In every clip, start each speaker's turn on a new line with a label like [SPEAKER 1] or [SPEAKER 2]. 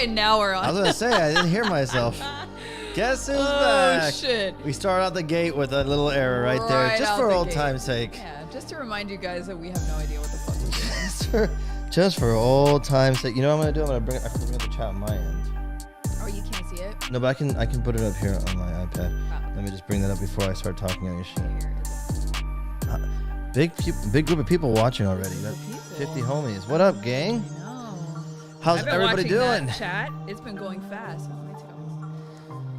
[SPEAKER 1] Okay, now we're on.
[SPEAKER 2] I was gonna say I didn't hear myself. Guess who's back?
[SPEAKER 1] Oh shit!
[SPEAKER 2] We start out the gate with a little error right there, just for old time's sake.
[SPEAKER 1] Yeah, just to remind you guys that we have no idea what the fuck we're doing.
[SPEAKER 2] just for old time's sake. You know what I'm gonna do? I'm gonna bring it. I can bring up the chat on my end.
[SPEAKER 1] Oh, you can't see it?
[SPEAKER 2] No, but I can put it up here on my iPad.
[SPEAKER 1] Oh.
[SPEAKER 2] Let me just bring that up before I start talking on your shit.
[SPEAKER 1] Here is it.
[SPEAKER 2] Big group of people watching already.
[SPEAKER 1] Group
[SPEAKER 2] Got
[SPEAKER 1] of
[SPEAKER 2] 50
[SPEAKER 1] people.
[SPEAKER 2] homies. What up, gang?
[SPEAKER 1] I know.
[SPEAKER 2] How's
[SPEAKER 1] I've been
[SPEAKER 2] everybody
[SPEAKER 1] watching
[SPEAKER 2] doing?
[SPEAKER 1] That chat. It's been going fast.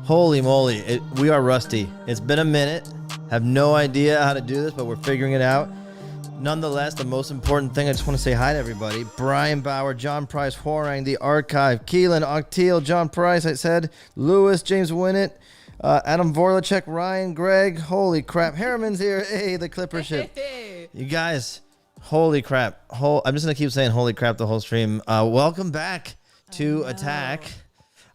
[SPEAKER 2] Holy moly, we are rusty. It's been a minute. Have no idea how to do this, but we're figuring it out. Nonetheless, the most important thing, I just want to say hi to everybody. Brian Bauer, John Price, Horang, The Archive, Keelan, Octeil, John Price, I said, Lewis, James Winnett, Adam Vorlacek, Ryan, Greg, holy crap, Harriman's here, hey, the Clipper ship.
[SPEAKER 1] Hey.
[SPEAKER 2] You guys, holy crap. I'm just going to keep saying holy crap the whole stream. Welcome back to Attack.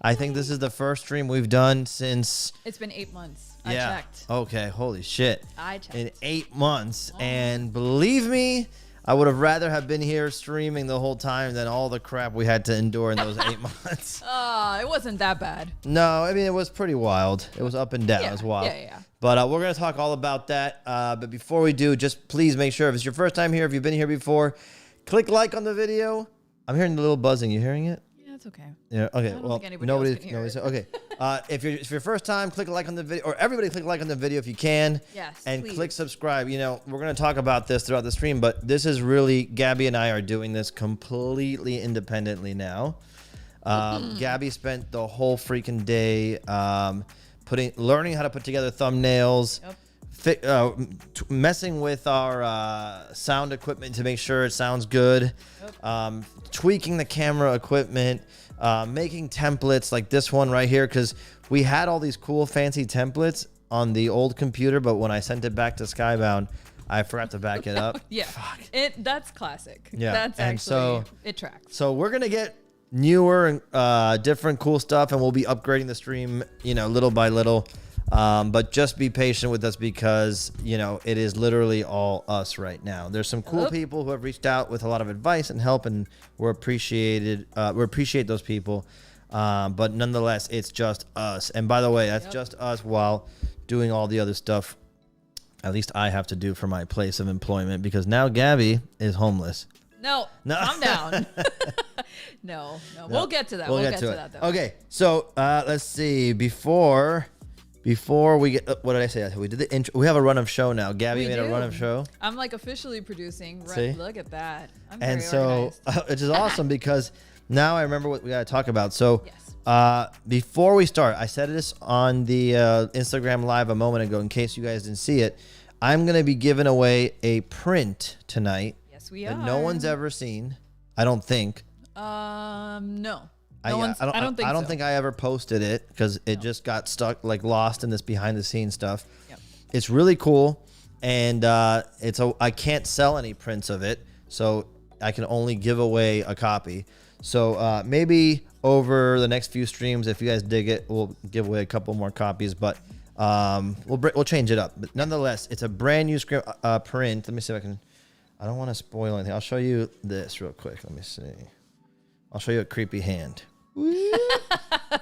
[SPEAKER 2] I think this is the first stream we've done since...
[SPEAKER 1] It's been 8 months. I checked.
[SPEAKER 2] Okay, holy shit.
[SPEAKER 1] I checked.
[SPEAKER 2] In 8 months. And believe me, I would have rather have been here streaming the whole time than all the crap we had to endure in those 8 months.
[SPEAKER 1] It wasn't that bad.
[SPEAKER 2] No, I mean, it was pretty wild. It was up and down. It was wild.
[SPEAKER 1] Yeah.
[SPEAKER 2] But we're going to talk all about that. But before we do, just please make sure, if it's your first time here, if you've been here before, click like on the video. I'm hearing the little buzzing. You hearing it?
[SPEAKER 1] It's okay.
[SPEAKER 2] Yeah. Okay. Well,
[SPEAKER 1] nobody's
[SPEAKER 2] okay. If your first time, click a like on the video, or everybody click like on the video if you can.
[SPEAKER 1] Yes.
[SPEAKER 2] And
[SPEAKER 1] please.
[SPEAKER 2] click subscribe. You know, we're gonna talk about this throughout the stream, but this is really Gabby and I are doing this completely independently now. Gabby spent the whole freaking day learning how to put together thumbnails.
[SPEAKER 1] Yep.
[SPEAKER 2] Messing with our sound equipment to make sure it sounds good, tweaking the camera equipment, making templates like this one right here, because we had all these cool fancy templates on the old computer, but when I sent it back to Skybound, I forgot to back it up.
[SPEAKER 1] Yeah. Fuck. That's classic.
[SPEAKER 2] Yeah.
[SPEAKER 1] That's
[SPEAKER 2] and
[SPEAKER 1] actually,
[SPEAKER 2] so
[SPEAKER 1] it tracks.
[SPEAKER 2] So we're gonna get newer and different cool stuff, and we'll be upgrading the stream, little by little. But just be patient with us because, it is literally all us right now. There's some cool people who have reached out with a lot of advice and help, and we're appreciated. We appreciate those people. But nonetheless, it's just us. And by the way, that's just us while doing all the other stuff. At least I have to do for my place of employment, because now Gabby is homeless.
[SPEAKER 1] No. Calm down. No. We'll get to that. We'll get to that, though.
[SPEAKER 2] Okay. So let's see. Before we get, what did I say? We did the intro. We have a run of show now. Gabby made a run of show.
[SPEAKER 1] I'm like officially producing.
[SPEAKER 2] See?
[SPEAKER 1] Look at that. I'm
[SPEAKER 2] and
[SPEAKER 1] very
[SPEAKER 2] so, which is awesome because now I remember what we got to talk about. So,
[SPEAKER 1] yes.
[SPEAKER 2] Before we start, I said this on the Instagram live a moment ago. In case you guys didn't see it, I'm gonna be giving away a print tonight.
[SPEAKER 1] Yes, we
[SPEAKER 2] that
[SPEAKER 1] are.
[SPEAKER 2] no one's ever seen. I don't think.
[SPEAKER 1] No.
[SPEAKER 2] I don't think I ever posted it because it just got stuck, like lost in this behind the scenes stuff.
[SPEAKER 1] Yep.
[SPEAKER 2] It's really cool, and I can't sell any prints of it, so I can only give away a copy. So maybe over the next few streams, if you guys dig it, we'll give away a couple more copies. But we'll change it up. But nonetheless, it's a brand new print. Let me see if I can. I don't want to spoil anything. I'll show you this real quick. Let me see. I'll show you a creepy hand.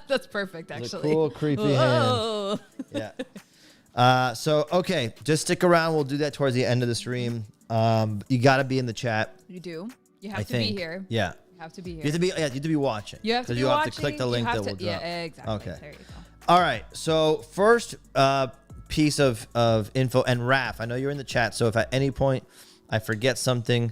[SPEAKER 1] That's perfect, actually.
[SPEAKER 2] It's a cool, creepy hand. Yeah. So, okay, just stick around. We'll do that towards the end of the stream. You got to be in the chat.
[SPEAKER 1] You do. You have to be here.
[SPEAKER 2] Yeah.
[SPEAKER 1] You have to be here.
[SPEAKER 2] You have to be watching.
[SPEAKER 1] You have to be
[SPEAKER 2] you
[SPEAKER 1] watching.
[SPEAKER 2] have to click the link that we'll drop.
[SPEAKER 1] Yeah, exactly.
[SPEAKER 2] Okay.
[SPEAKER 1] There you go.
[SPEAKER 2] All right. So, first piece of info, and Raph, I know you're in the chat, so if at any point I forget something,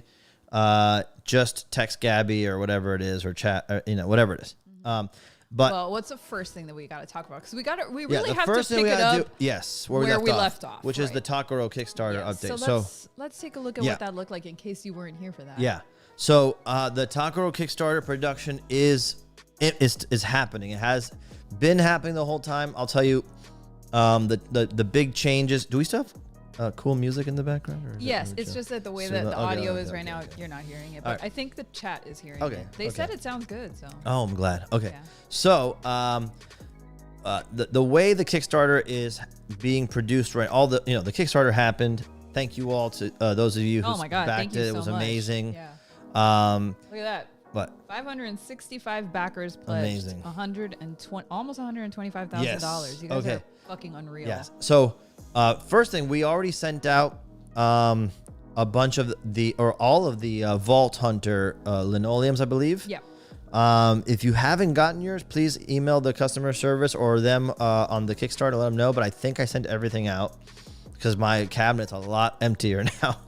[SPEAKER 2] just text Gabby or whatever it is, or chat, or, whatever it is. But
[SPEAKER 1] what's the first thing that we got to talk about? Because we really have to
[SPEAKER 2] first thing
[SPEAKER 1] pick
[SPEAKER 2] we
[SPEAKER 1] it
[SPEAKER 2] gotta
[SPEAKER 1] up.
[SPEAKER 2] Do, yes,
[SPEAKER 1] where we left off,
[SPEAKER 2] which is the Takaro Kickstarter update.
[SPEAKER 1] So let's take a look at what that looked like in case you weren't here for that.
[SPEAKER 2] Yeah. So the Takaro Kickstarter production is happening. It has been happening the whole time. I'll tell you, the big changes. Do we still have cool music in the background? Or
[SPEAKER 1] yes, it's just that the way that the audio is right now, you're not hearing it. But I think the chat is hearing it. They said it sounds good. So.
[SPEAKER 2] Oh, I'm glad. Okay. Yeah. So the way the Kickstarter is being produced, right? All the the Kickstarter happened. Thank you all to those of you who backed it. It was amazing.
[SPEAKER 1] Yeah. Look at that.
[SPEAKER 2] What?
[SPEAKER 1] 565 backers pledged.
[SPEAKER 2] Amazing.
[SPEAKER 1] Almost $125,000.
[SPEAKER 2] Yes.
[SPEAKER 1] You guys are fucking unreal.
[SPEAKER 2] Yes. So, first thing, we already sent out a bunch of all of the Vault Hunter linoleums, I believe.
[SPEAKER 1] Yeah.
[SPEAKER 2] If you haven't gotten yours, please email the customer service or them on the Kickstarter. Let them know. But I think I sent everything out because my cabinet's a lot emptier now.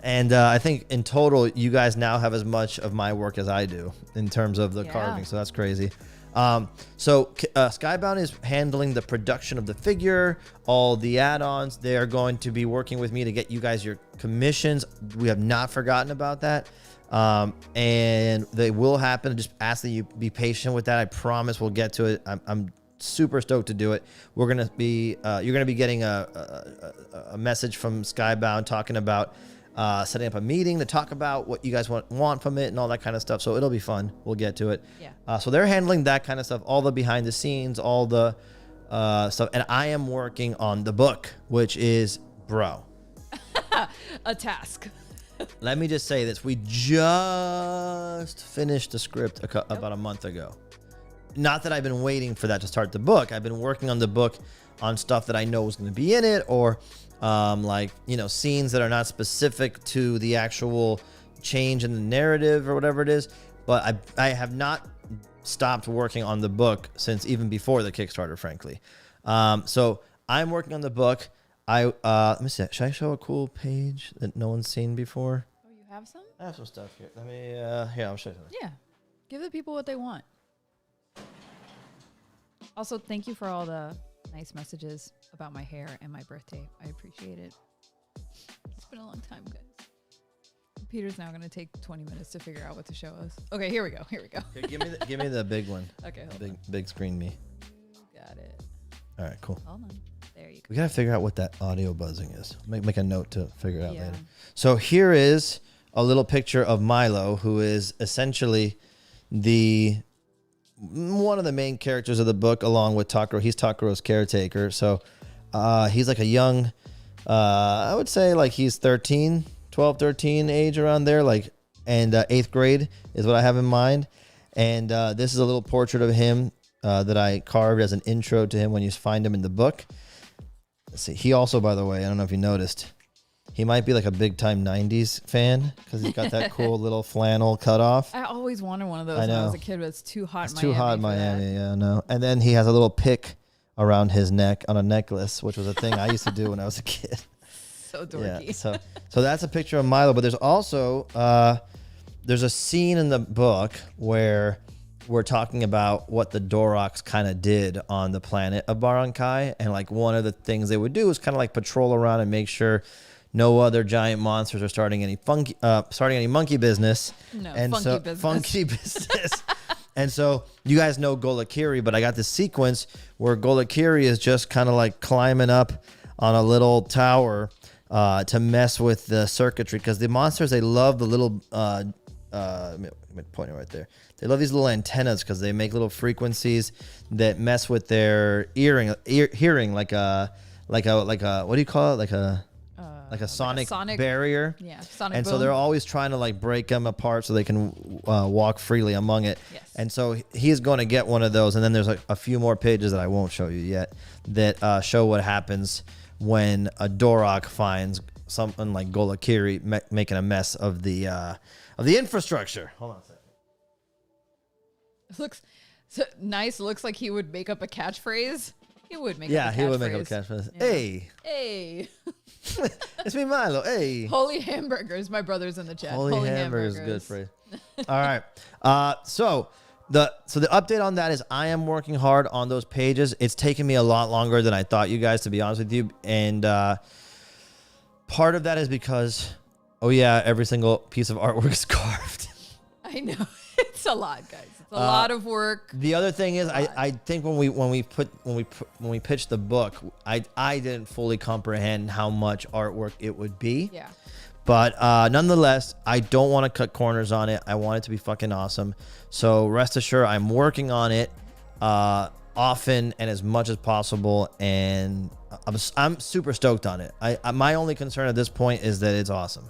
[SPEAKER 2] And I think in total, you guys now have as much of my work as I do in terms of the carving. So that's crazy. Skybound is handling the production of the figure, all the add-ons. They are going to be working with me to get you guys your commissions. We have not forgotten about that. And they will happen. Just ask that you be patient with that. I promise we'll get to it. I'm super stoked to do it. We're going to be, you're going to be getting a message from Skybound talking about setting up a meeting to talk about what you guys want from it and all that kind of stuff. So it'll be fun. We'll get to it.
[SPEAKER 1] Yeah.
[SPEAKER 2] So they're handling that kind of stuff, all the behind the scenes, all the stuff. And I am working on the book, which is, bro,
[SPEAKER 1] a task.
[SPEAKER 2] Let me just say this. We just finished the script about a month ago. Not that I've been waiting for that to start the book. I've been working on the book on stuff that I know is going to be in it, or scenes that are not specific to the actual change in the narrative or whatever it is. But I have not stopped working on the book since even before the Kickstarter, frankly. So I'm working on the book. Let me see. Should I show a cool page that no one's seen before?
[SPEAKER 1] Oh, you have some?
[SPEAKER 2] I have some stuff here. Let me. Here, I'll show you something.
[SPEAKER 1] Yeah, give the people what they want. Also, thank you for all the nice messages about my hair and my birthday. I appreciate it. It's been a long time, guys. Peter's now going to take 20 minutes to figure out what to show us. Okay, here we go. Here,
[SPEAKER 2] give me the big one.
[SPEAKER 1] Okay,
[SPEAKER 2] big screen me.
[SPEAKER 1] You got it.
[SPEAKER 2] All right, cool.
[SPEAKER 1] Hold on. There you go.
[SPEAKER 2] We got to figure out what that audio buzzing is. Make a note to figure it out later. So here is a little picture of Milo, who is essentially one of the main characters of the book, along with Takaro. He's Takaro's caretaker. So he's like a young, I would say like he's 13 age around there, and 8th grade is what I have in mind. And this is a little portrait of him that I carved as an intro to him when you find him in the book. Let's see. He also, by the way, I don't know if you noticed, he might be like a big time 90s fan because he's got that cool little flannel cutoff.
[SPEAKER 1] I always wanted one of those when I was a kid, but it's too hot in Miami.
[SPEAKER 2] It's too hot in Miami, yeah, no. And then he has a little pick around his neck on a necklace, which was a thing I used to do when I was a kid.
[SPEAKER 1] So dorky.
[SPEAKER 2] Yeah, so that's a picture of Milo, but there's also there's a scene in the book where we're talking about what the Doroks kind of did on the planet of Barankai, and like one of the things they would do is kind of like patrol around and make sure no other giant monsters are starting any monkey business.
[SPEAKER 1] No,
[SPEAKER 2] and funky business. And so you guys know Golakiri, but I got this sequence where Golakiri is just kind of like climbing up on a little tower to mess with the circuitry, because the monsters, they love the little I'm pointing right there. They love these little antennas because they make little frequencies that mess with their hearing, like a what do you call it? Like a sonic barrier.
[SPEAKER 1] Yeah, sonic
[SPEAKER 2] and
[SPEAKER 1] boom.
[SPEAKER 2] So they're always trying to like break them apart so they can walk freely among it.
[SPEAKER 1] Yes.
[SPEAKER 2] And so he's going to get one of those. And then there's like a few more pages that I won't show you yet that show what happens when a Dorok finds something like Golakiri making a mess of the infrastructure. Hold on a second.
[SPEAKER 1] Looks so nice. Looks like he would make up a catchphrase. He would make up a catchphrase.
[SPEAKER 2] Yeah, he would make up a catchphrase. Yeah. Hey. It's me, Milo. Hey.
[SPEAKER 1] Holy hamburgers. My brother's in the chat.
[SPEAKER 2] Holy hamburgers. Good phrase. All right. So the update on that is I am working hard on those pages. It's taken me a lot longer than I thought, you guys, to be honest with you. And part of that is because, every single piece of artwork is carved.
[SPEAKER 1] I know. It's a lot, guys. It's a lot of work.
[SPEAKER 2] The other thing is, I think when we pitched the book, I didn't fully comprehend how much artwork it would be.
[SPEAKER 1] Yeah.
[SPEAKER 2] But nonetheless, I don't want to cut corners on it. I want it to be fucking awesome. So rest assured, I'm working on it often and as much as possible, and I'm super stoked on it. My only concern at this point is that it's awesome.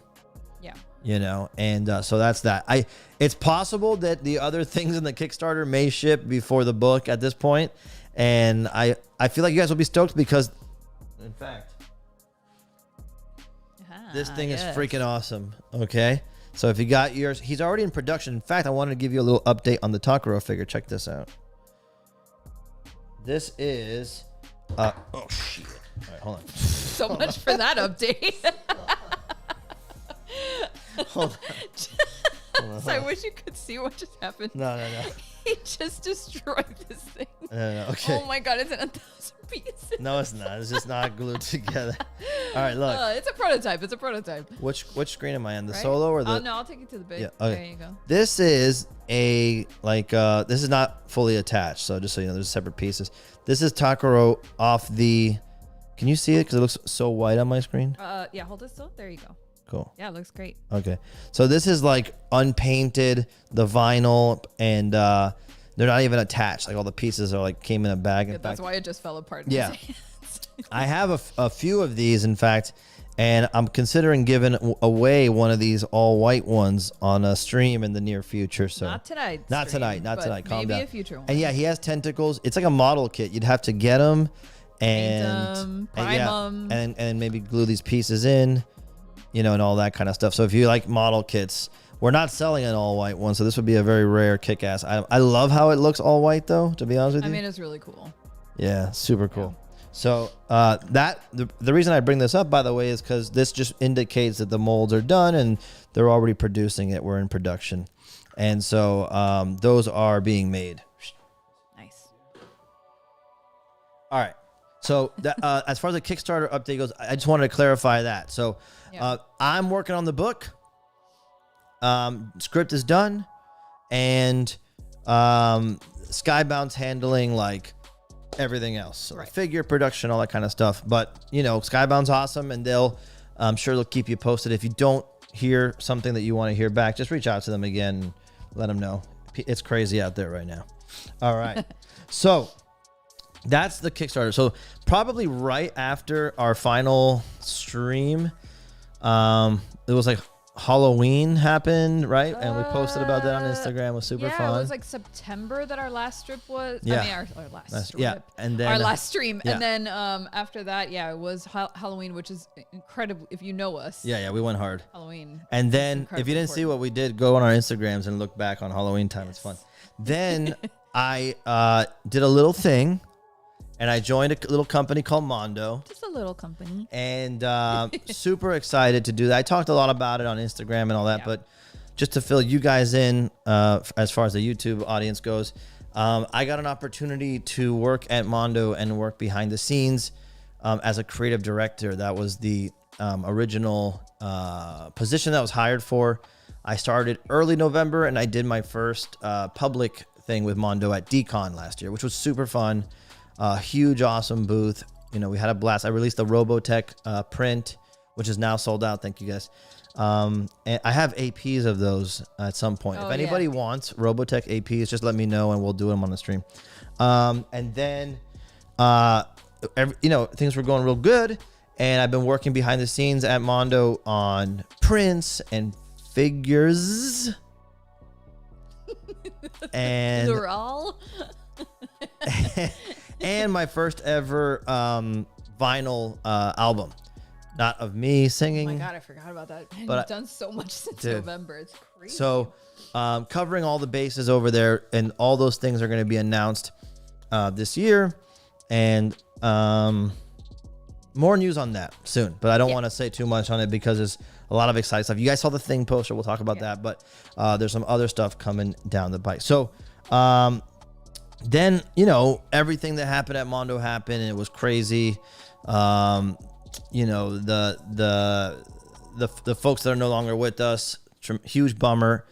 [SPEAKER 1] Yeah.
[SPEAKER 2] you know, and so that's that. It's possible that the other things in the Kickstarter may ship before the book at this point, and I feel like you guys will be stoked because, in fact, this thing is freaking awesome. Okay, so if you got yours, he's already in production. In fact, I wanted to give you a little update on the Takaro figure. Check this out. This is, oh shit! All right, hold on.
[SPEAKER 1] So much for that update.
[SPEAKER 2] Hold on.
[SPEAKER 1] So I wish you could see what just happened.
[SPEAKER 2] No.
[SPEAKER 1] He just destroyed this thing.
[SPEAKER 2] No. Okay.
[SPEAKER 1] Oh my god, it's in 1,000 pieces.
[SPEAKER 2] No, it's not. It's just not glued together. All right, look.
[SPEAKER 1] It's a prototype. It's a prototype.
[SPEAKER 2] Which screen am I on? The
[SPEAKER 1] Right?
[SPEAKER 2] solo or the?
[SPEAKER 1] No, I'll take you to the big.
[SPEAKER 2] Yeah, okay.
[SPEAKER 1] There you go.
[SPEAKER 2] This is a this is not fully attached. So just so you know, there's separate pieces. This is Takaro off the. Can you see it? Because it looks so white on my screen.
[SPEAKER 1] Yeah, hold it still. There you go.
[SPEAKER 2] Cool.
[SPEAKER 1] Yeah, it looks great.
[SPEAKER 2] Okay. So this is like unpainted, the vinyl, and they're not even attached. Like all the pieces are like came in a bag.
[SPEAKER 1] Yeah, that's why it just fell apart.
[SPEAKER 2] Yeah. I have a few of these, in fact, and I'm considering giving away one of these all white ones on a stream in the near future. So
[SPEAKER 1] not tonight.
[SPEAKER 2] Not
[SPEAKER 1] stream,
[SPEAKER 2] tonight. Not tonight. Calm
[SPEAKER 1] maybe
[SPEAKER 2] down.
[SPEAKER 1] A future one.
[SPEAKER 2] And yeah, he has tentacles. It's like a model kit. You'd have to get them and
[SPEAKER 1] prime them,
[SPEAKER 2] and maybe glue these pieces in, you know, and all that kind of stuff. So if you like model kits, we're not selling an all white one, so this would be a very rare kick-ass item. I love how it looks all white, though. To be honest with you,
[SPEAKER 1] I mean, it's really cool.
[SPEAKER 2] Yeah, super cool. Yeah. So the reason I bring this up, by the way, is because this just indicates that the molds are done and they're already producing it. We're in production, and so those are being made.
[SPEAKER 1] Nice.
[SPEAKER 2] All right. So that, as far as the Kickstarter update goes, I just wanted to clarify that. So I'm working on the book. Script is done, and Skybound's handling like everything else. So right. Figure production, all that kind of stuff. But you know, Skybound's awesome, and I'm sure they'll keep you posted. If you don't hear something that you want to hear back, just reach out to them again and let them know. It's crazy out there right now. All right. So that's the Kickstarter. So probably right after our final stream, it was like Halloween happened, right? And we posted about that on Instagram. It was super fun.
[SPEAKER 1] Yeah, it was like September that our last strip was.
[SPEAKER 2] Yeah.
[SPEAKER 1] I mean, our last strip.
[SPEAKER 2] Yeah, and then
[SPEAKER 1] our last stream.
[SPEAKER 2] Yeah.
[SPEAKER 1] And then after that, it was Halloween, which is incredible. If you know us.
[SPEAKER 2] Yeah, we went hard.
[SPEAKER 1] Halloween.
[SPEAKER 2] And then if you didn't see what we did, go on our Instagrams and look back on Halloween time. Yes. It's fun. Then I did a little thing. And I joined a little company called Mondo.
[SPEAKER 1] Just a little company.
[SPEAKER 2] And super excited to do that. I talked a lot about it on Instagram and all that, but just to fill you guys in as far as the YouTube audience goes, I got an opportunity to work at Mondo and work behind the scenes as a creative director. That was the original position that I was hired for. I started early November, and I did my first public thing with Mondo at DCon last year, which was super fun. Huge, awesome booth. You know, we had a blast. I released the Robotech print, which is now sold out. Thank you guys. And I have APs of those at some point. If anybody wants Robotech APs, just let me know and we'll do them on the stream. And then, things were going real good. And I've been working behind the scenes at Mondo on prints and figures. And
[SPEAKER 1] they're all.
[SPEAKER 2] And my first ever vinyl album, not of me singing.
[SPEAKER 1] Oh my god, I forgot about that. Man,
[SPEAKER 2] but
[SPEAKER 1] you've done so much since November. It's crazy.
[SPEAKER 2] So, covering all the bases over there, and all those things are going to be announced this year, and more news on that soon. But I don't want to say too much on it because there's a lot of exciting stuff. You guys saw the Thing poster. We'll talk about that. But there's some other stuff coming down the pike. So. Then, everything that happened at Mondo happened, and it was crazy. The folks that are no longer with us, huge bummer.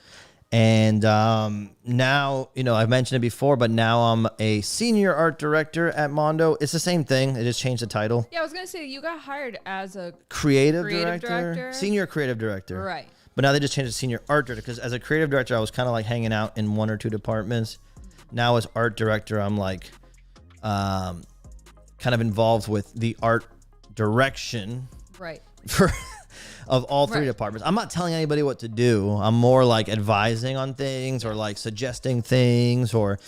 [SPEAKER 2] And now, I've mentioned it before, but now I'm a senior art director at Mondo. It's the same thing. They just changed the title.
[SPEAKER 1] Yeah, I was going to say, you got hired as a
[SPEAKER 2] creative director, senior creative director.
[SPEAKER 1] Right.
[SPEAKER 2] But now they just changed it to senior art director, because as a creative director, I was kind of like hanging out in one or two departments. Now as art director, I'm like kind of involved with the art direction.
[SPEAKER 1] Right.
[SPEAKER 2] For of all three
[SPEAKER 1] Right.
[SPEAKER 2] departments. I'm not telling anybody what to do. I'm more like advising on things or like suggesting things or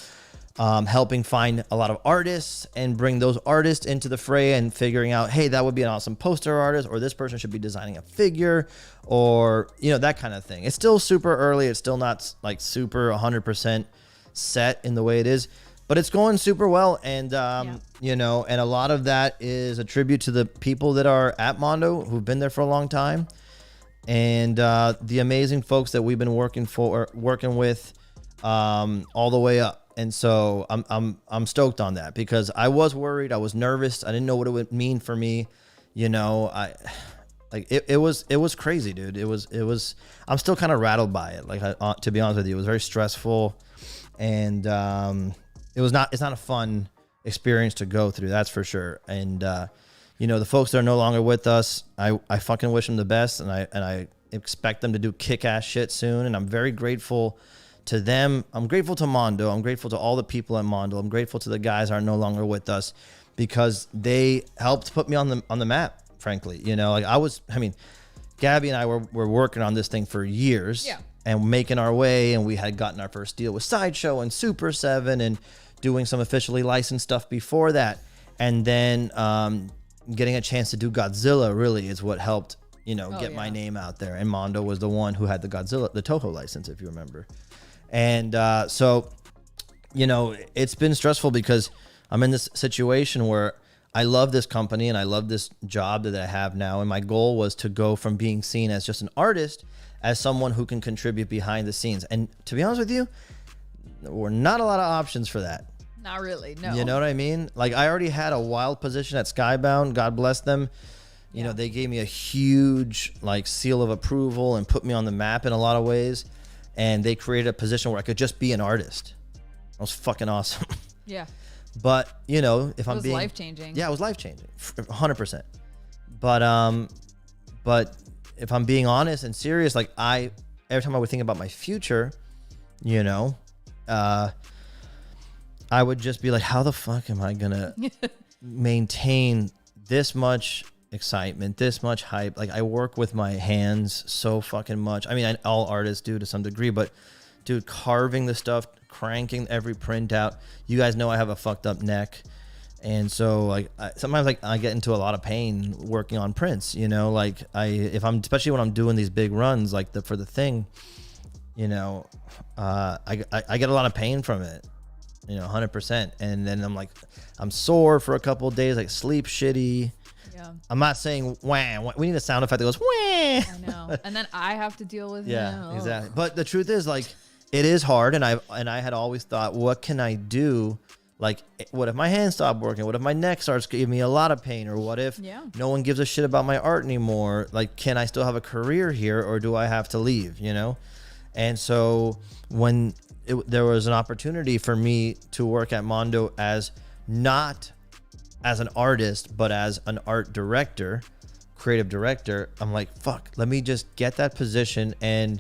[SPEAKER 2] helping find a lot of artists and bring those artists into the fray and figuring out, hey, that would be an awesome poster artist, or this person should be designing a figure, or, you know, that kind of thing. It's still super early. It's still not like super 100% set in the way it is, but it's going super well. And, you know, and a lot of that is a tribute to the people that are at Mondo who've been there for a long time. And the amazing folks that we've been working with all the way up. And so I'm stoked on that because I was worried, I was nervous, I didn't know what it would mean for me. You know, it was crazy, dude. It was. I'm still kind of rattled by it. Like, to be honest with you, it was very stressful, and it's not a fun experience to go through. That's for sure. And you know, the folks that are no longer with us, I fucking wish them the best, and I expect them to do kick-ass shit soon. And I'm very grateful to them. I'm grateful to Mondo. I'm grateful to all the people at Mondo. I'm grateful to the guys that are no longer with us because they helped put me on the map, frankly. You know, like Gabby and I were working on this thing for years and making our way, and we had gotten our first deal with Sideshow and Super 7 and doing some officially licensed stuff before that. And then getting a chance to do Godzilla really is what helped, you know, get my name out there. And Mondo was the one who had the Toho license, if you remember. And so, you know, it's been stressful because I'm in this situation where I love this company and I love this job that I have now. And my goal was to go from being seen as just an artist as someone who can contribute behind the scenes. And to be honest with you, there were not a lot of options for that.
[SPEAKER 1] Not really, no.
[SPEAKER 2] You know what I mean? Like, I already had a wild position at Skybound. God bless them. You know, they gave me a huge, like, seal of approval and put me on the map in a lot of ways. And they created a position where I could just be an artist. That was fucking awesome.
[SPEAKER 1] Yeah.
[SPEAKER 2] But, you know, if
[SPEAKER 1] It
[SPEAKER 2] I'm
[SPEAKER 1] was
[SPEAKER 2] being
[SPEAKER 1] life-changing.
[SPEAKER 2] Yeah, it was life-changing. 100%. But if I'm being honest and serious, like, every time I would think about my future, you know, I would just be like, how the fuck am I gonna maintain this much excitement, this much hype? Like, I work with my hands so fucking much. I mean, all artists do to some degree, but dude, carving the stuff, cranking every print out. You guys know I have a fucked up neck, and so like sometimes like I get into a lot of pain working on prints. You know, like especially when I'm doing these big runs like for the thing, you know, I get a lot of pain from it. You know, 100%, and then I'm sore for a couple of days, like sleep shitty. Yeah. I'm not saying wah. We need a sound effect that goes wah.
[SPEAKER 1] I know. And then I have to deal with
[SPEAKER 2] him. Exactly. But the truth is, like, it is hard, and I had always thought, what can I do? Like, what if my hand stopped working? What if my neck starts giving me a lot of pain? Or what if no one gives a shit about my art anymore? Like, can I still have a career here, or do I have to leave? You know? And so when there was an opportunity for me to work at Mondo as not as an artist, but as an art director, creative director, I'm like, fuck, let me just get that position. And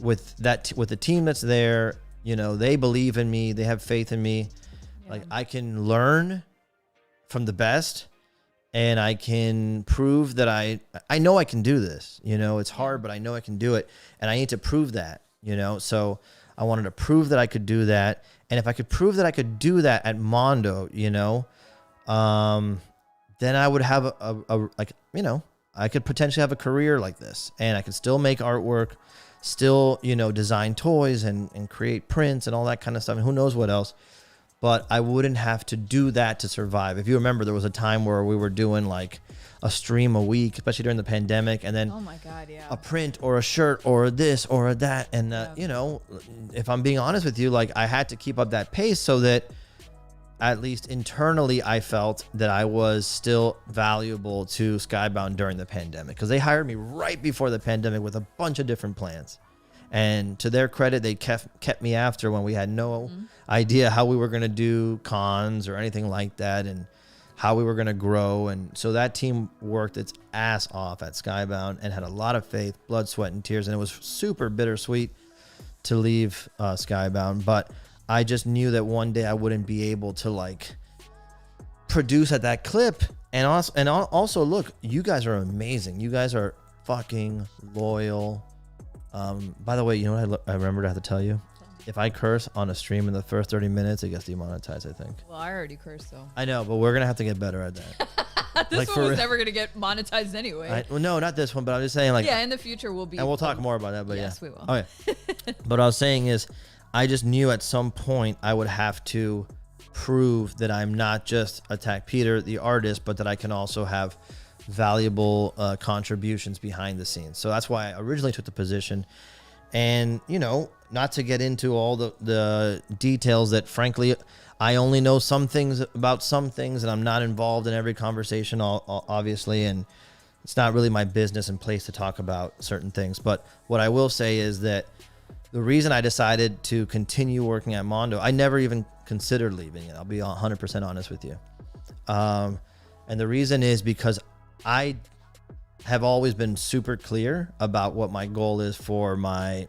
[SPEAKER 2] with the team that's there, you know, they believe in me, they have faith in me. Yeah. Like, I can learn from the best, and I can prove that I know I can do this. You know, it's hard, but I know I can do it, and I need to prove that, you know. So I wanted to prove that I could do that. And if I could prove that I could do that at Mondo, you know, then I would have a like, you know, I could potentially have a career like this, and I could still make artwork, still, you know, design toys and create prints and all that kind of stuff. And who knows what else, but I wouldn't have to do that to survive. If you remember, there was a time where we were doing like a stream a week, especially during the pandemic, and then
[SPEAKER 1] oh my God, yeah,
[SPEAKER 2] a print or a shirt or this or that. And, you know, if I'm being honest with you, like, I had to keep up that pace so that at least internally I felt that I was still valuable to Skybound during the pandemic, because they hired me right before the pandemic with a bunch of different plans. And to their credit, they kept me after when we had no idea how we were going to do cons or anything like that, and how we were going to grow. And so that team worked its ass off at Skybound and had a lot of faith, blood, sweat, and tears. And it was super bittersweet to leave Skybound. But I just knew that one day I wouldn't be able to like produce at that clip. And also look, you guys are amazing. You guys are fucking loyal. By the way, you know what I remembered I have to tell you? If I curse on a stream in the first 30 minutes, it gets demonetized, I think.
[SPEAKER 1] Well, I already cursed, though.
[SPEAKER 2] I know, but we're going to have to get better at that.
[SPEAKER 1] This one was never going to get monetized anyway.
[SPEAKER 2] Well, no, not this one, but I'm just saying, like...
[SPEAKER 1] Yeah, in the future we'll be...
[SPEAKER 2] And we'll talk more about that, but
[SPEAKER 1] yes, we will.
[SPEAKER 2] Okay. But what I was saying is, I just knew at some point I would have to prove that I'm not just Attack Peter, the artist, but that I can also have valuable contributions behind the scenes. So that's why I originally took the position. And, you know, not to get into all the details that, frankly, I only know some things about some things, and I'm not involved in every conversation, obviously, and it's not really my business and place to talk about certain things. But what I will say is that the reason I decided to continue working at Mondo, I never even considered leaving it. I'll be 100% honest with you. And the reason is because I have always been super clear about what my goal is for my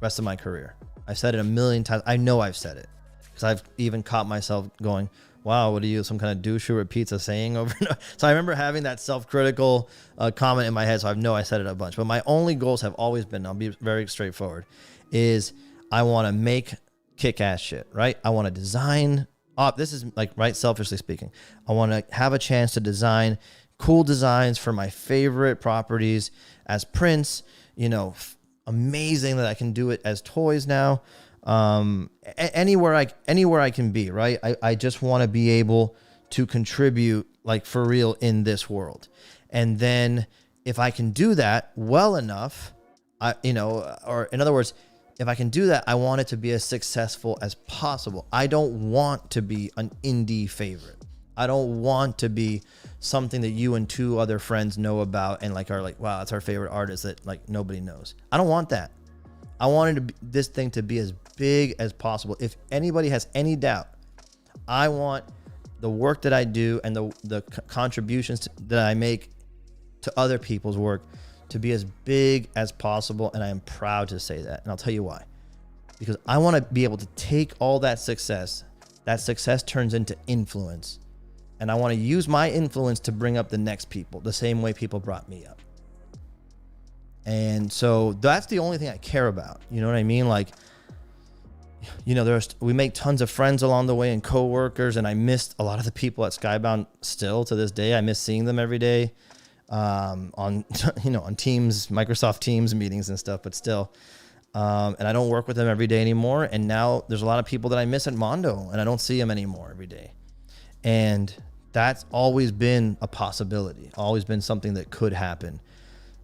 [SPEAKER 2] rest of my career. I've said it a million times. I know I've said it because I've even caught myself going, wow, what are you, some kind of douche who repeats a saying over and over? So I remember having that self-critical comment in my head. So I know I said it a bunch, but my only goals have always been, I'll be very straightforward, is I want to make kick-ass shit, right? I want to design up. This is like, right, selfishly speaking, I want to have a chance to design cool designs for my favorite properties as prints, you know, amazing that I can do it as toys now. Anywhere I can be, right? I just want to be able to contribute, like, for real in this world. And then if I can do that well enough, or in other words, if I can do that, I want it to be as successful as possible. I don't want to be an indie favorite. I don't want to be something that you and two other friends know about and like are like, wow, that's our favorite artist that like nobody knows. I don't want that. I wanted this thing to be as big as possible. If anybody has any doubt, I want the work that I do and the contributions that I make to other people's work to be as big as possible. And I am proud to say that. And I'll tell you why. Because I want to be able to take all that success turns into influence. And I want to use my influence to bring up the next people, the same way people brought me up. And so that's the only thing I care about. You know what I mean? Like, you know, we make tons of friends along the way and coworkers, and I missed a lot of the people at Skybound still to this day. I miss seeing them every day on Teams, Microsoft Teams meetings and stuff, but still. And I don't work with them every day anymore. And now there's a lot of people that I miss at Mondo, and I don't see them anymore every day. And that's always been a possibility, always been something that could happen.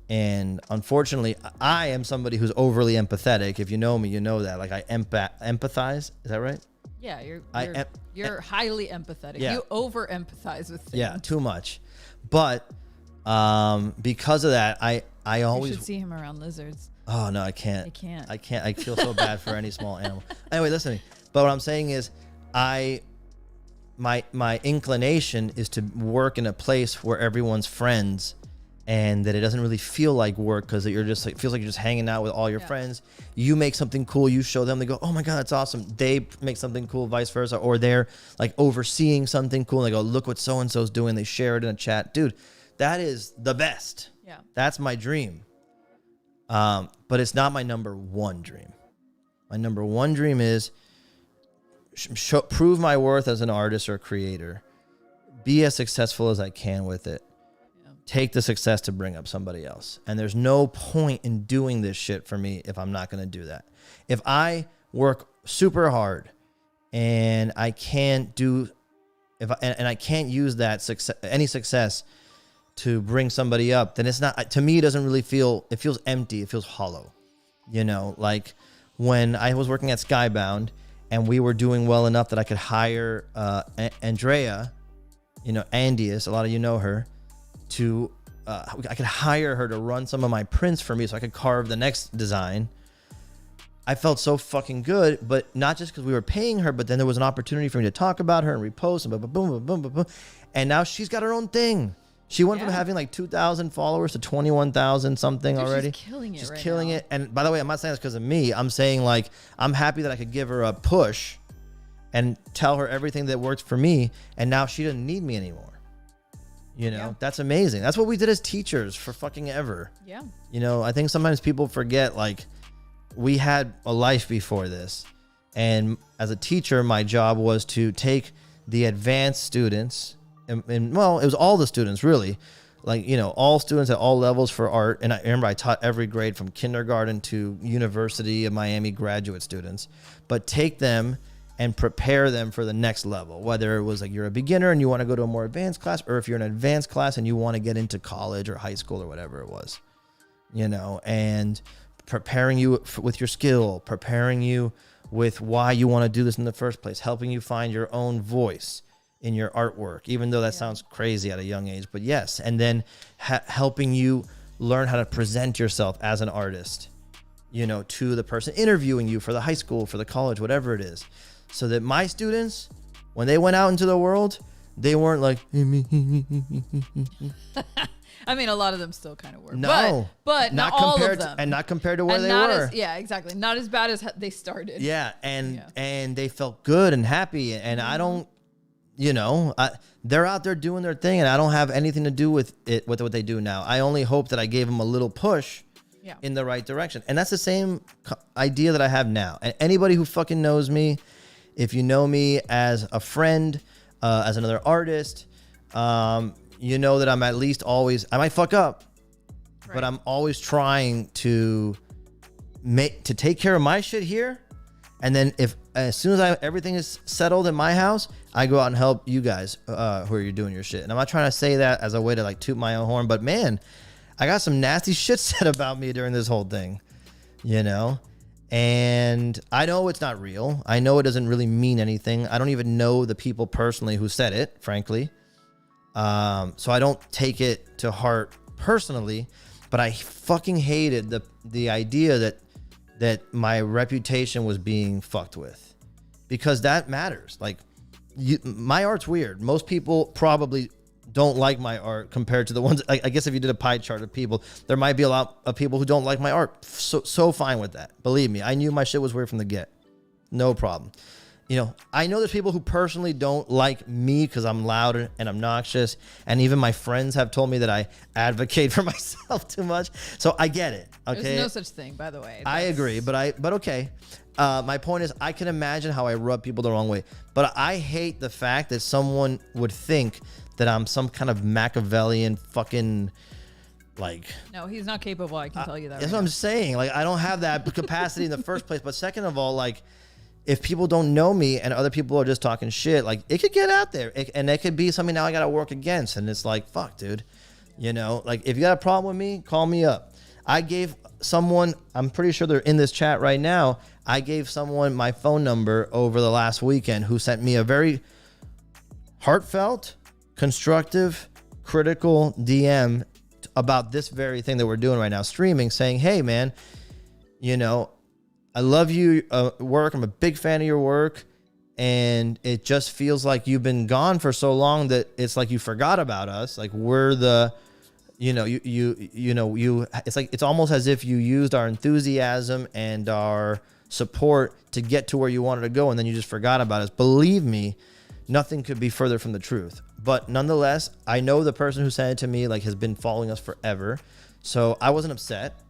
[SPEAKER 2] And unfortunately, I am somebody who's overly empathetic. If you know me, you know that. Like, I empathize. Is that right?
[SPEAKER 1] Yeah, you're highly empathetic.
[SPEAKER 2] Yeah.
[SPEAKER 1] You over empathize with things.
[SPEAKER 2] Yeah, too much. But because of that, I always...
[SPEAKER 1] You should see him around lizards.
[SPEAKER 2] Oh, no, I can't.
[SPEAKER 1] I can't.
[SPEAKER 2] I can't. I feel so bad for any small animal. Anyway, listen to me. But what I'm saying is my inclination is to work in a place where everyone's friends and that it doesn't really feel like work because you're just like, feels like you're just hanging out with all your friends. You make something cool, you show them, they go, oh my God, that's awesome. They make something cool, vice versa. Or they're like overseeing something cool and they go, look what so-and-so's doing. They share it in a chat. Dude, that is the best.
[SPEAKER 1] Yeah.
[SPEAKER 2] That's my dream. But it's not my number one dream. My number one dream is prove my worth as an artist or creator, be as successful as I can with it, take the success to bring up somebody else. And there's no point in doing this shit for me if I'm not going to do that. If I work super hard and I can't I can't use that success to bring somebody up, then it's not, to me, it doesn't really feel, it feels empty. It feels hollow. You know, like when I was working at Skybound and we were doing well enough that I could hire Andrea, you know, Andius, a lot of you know her, I could hire her to run some of my prints for me so I could carve the next design. I felt so fucking good, but not just because we were paying her, but then there was an opportunity for me to talk about her and repost and boom, boom, boom, boom, boom, boom. And now she's got her own thing. She went from having like 2,000 followers to 21,000 something already.
[SPEAKER 1] She's killing it.
[SPEAKER 2] She's killing it. And by the way, I'm not saying this because of me. I'm saying like, I'm happy that I could give her a push and tell her everything that worked for me. And now she doesn't need me anymore. You know,
[SPEAKER 1] Yeah.
[SPEAKER 2] that's amazing. That's what we did as teachers for fucking ever.
[SPEAKER 1] Yeah.
[SPEAKER 2] You know, I think sometimes people forget, like, we had a life before this. And as a teacher, my job was to take the advanced students, and well, it was all the students, really. Like, you know, all students at all levels for art. And I remember I taught every grade from kindergarten to University of Miami graduate students. But take them and prepare them for the next level, whether it was like you're a beginner and you want to go to a more advanced class, or if you're an advanced class and you want to get into college or high school or whatever it was, you know, and preparing you with your skill, preparing you with why you want to do this in the first place, helping you find your own voice in your artwork, even though that sounds crazy at a young age, but yes. And then helping you learn how to present yourself as an artist, you know, to the person interviewing you for the high school, for the college, whatever it is. So that my students, when they went out into the world, they weren't like,
[SPEAKER 1] I mean, a lot of them still kind of were.
[SPEAKER 2] no,
[SPEAKER 1] but not all
[SPEAKER 2] compared
[SPEAKER 1] of them.
[SPEAKER 2] and not compared to where
[SPEAKER 1] And
[SPEAKER 2] they
[SPEAKER 1] not
[SPEAKER 2] were.
[SPEAKER 1] as, yeah, exactly. Not as bad as they started.
[SPEAKER 2] Yeah, and they felt good and happy, and I don't, you know, they're out there doing their thing, and I don't have anything to do with it, with what they do now. I only hope that I gave them a little push in the right direction, and that's the same idea that I have now. And anybody who fucking knows me, if you know me as a friend, as another artist, you know that I'm at least always, I might fuck up, but I'm always trying to take care of my shit here. And then as soon as everything is settled in my house, I go out and help you guys who are doing your shit. And I'm not trying to say that as a way to like toot my own horn, but man, I got some nasty shit said about me during this whole thing, you know? And I know it's not real. I know it doesn't really mean anything. I don't even know the people personally who said it, frankly. So I don't take it to heart personally, but I fucking hated the idea that my reputation was being fucked with, because that matters. Like, my art's weird. Most people probably don't like my art compared to the ones, I guess if you did a pie chart of people, there might be a lot of people who don't like my art. So fine with that. Believe me, I knew my shit was weird from the get. No problem. You know, I know there's people who personally don't like me because I'm loud and obnoxious. And even my friends have told me that I advocate for myself too much. So I get it. Okay.
[SPEAKER 1] There's no such thing, by the way.
[SPEAKER 2] I agree, but okay. My point is, I can imagine how I rub people the wrong way. But I hate the fact that someone would think that I'm some kind of Machiavellian fucking, like...
[SPEAKER 1] No, he's not capable. I can tell you that.
[SPEAKER 2] That's
[SPEAKER 1] right
[SPEAKER 2] what
[SPEAKER 1] now.
[SPEAKER 2] I'm saying. Like, I don't have that capacity in the first place. But second of all, like, if people don't know me and other people are just talking shit, like, it could get out there. And it could be something now I got to work against. And it's like, fuck, dude. You know, like, if you got a problem with me, call me up. I gave someone, I'm pretty sure they're in this chat right now, I gave someone my phone number over the last weekend who sent me a very heartfelt, constructive, critical DM about this very thing that we're doing right now, streaming, saying, hey, man, you know, I love you work. I'm a big fan of your work. And it just feels like you've been gone for so long that it's like you forgot about us. Like, we're the... You know, it's like, it's almost as if you used our enthusiasm and our support to get to where you wanted to go, and then you just forgot about us. Believe me, nothing could be further from the truth. But nonetheless, I know the person who sent it to me, like, has been following us forever. So I wasn't upset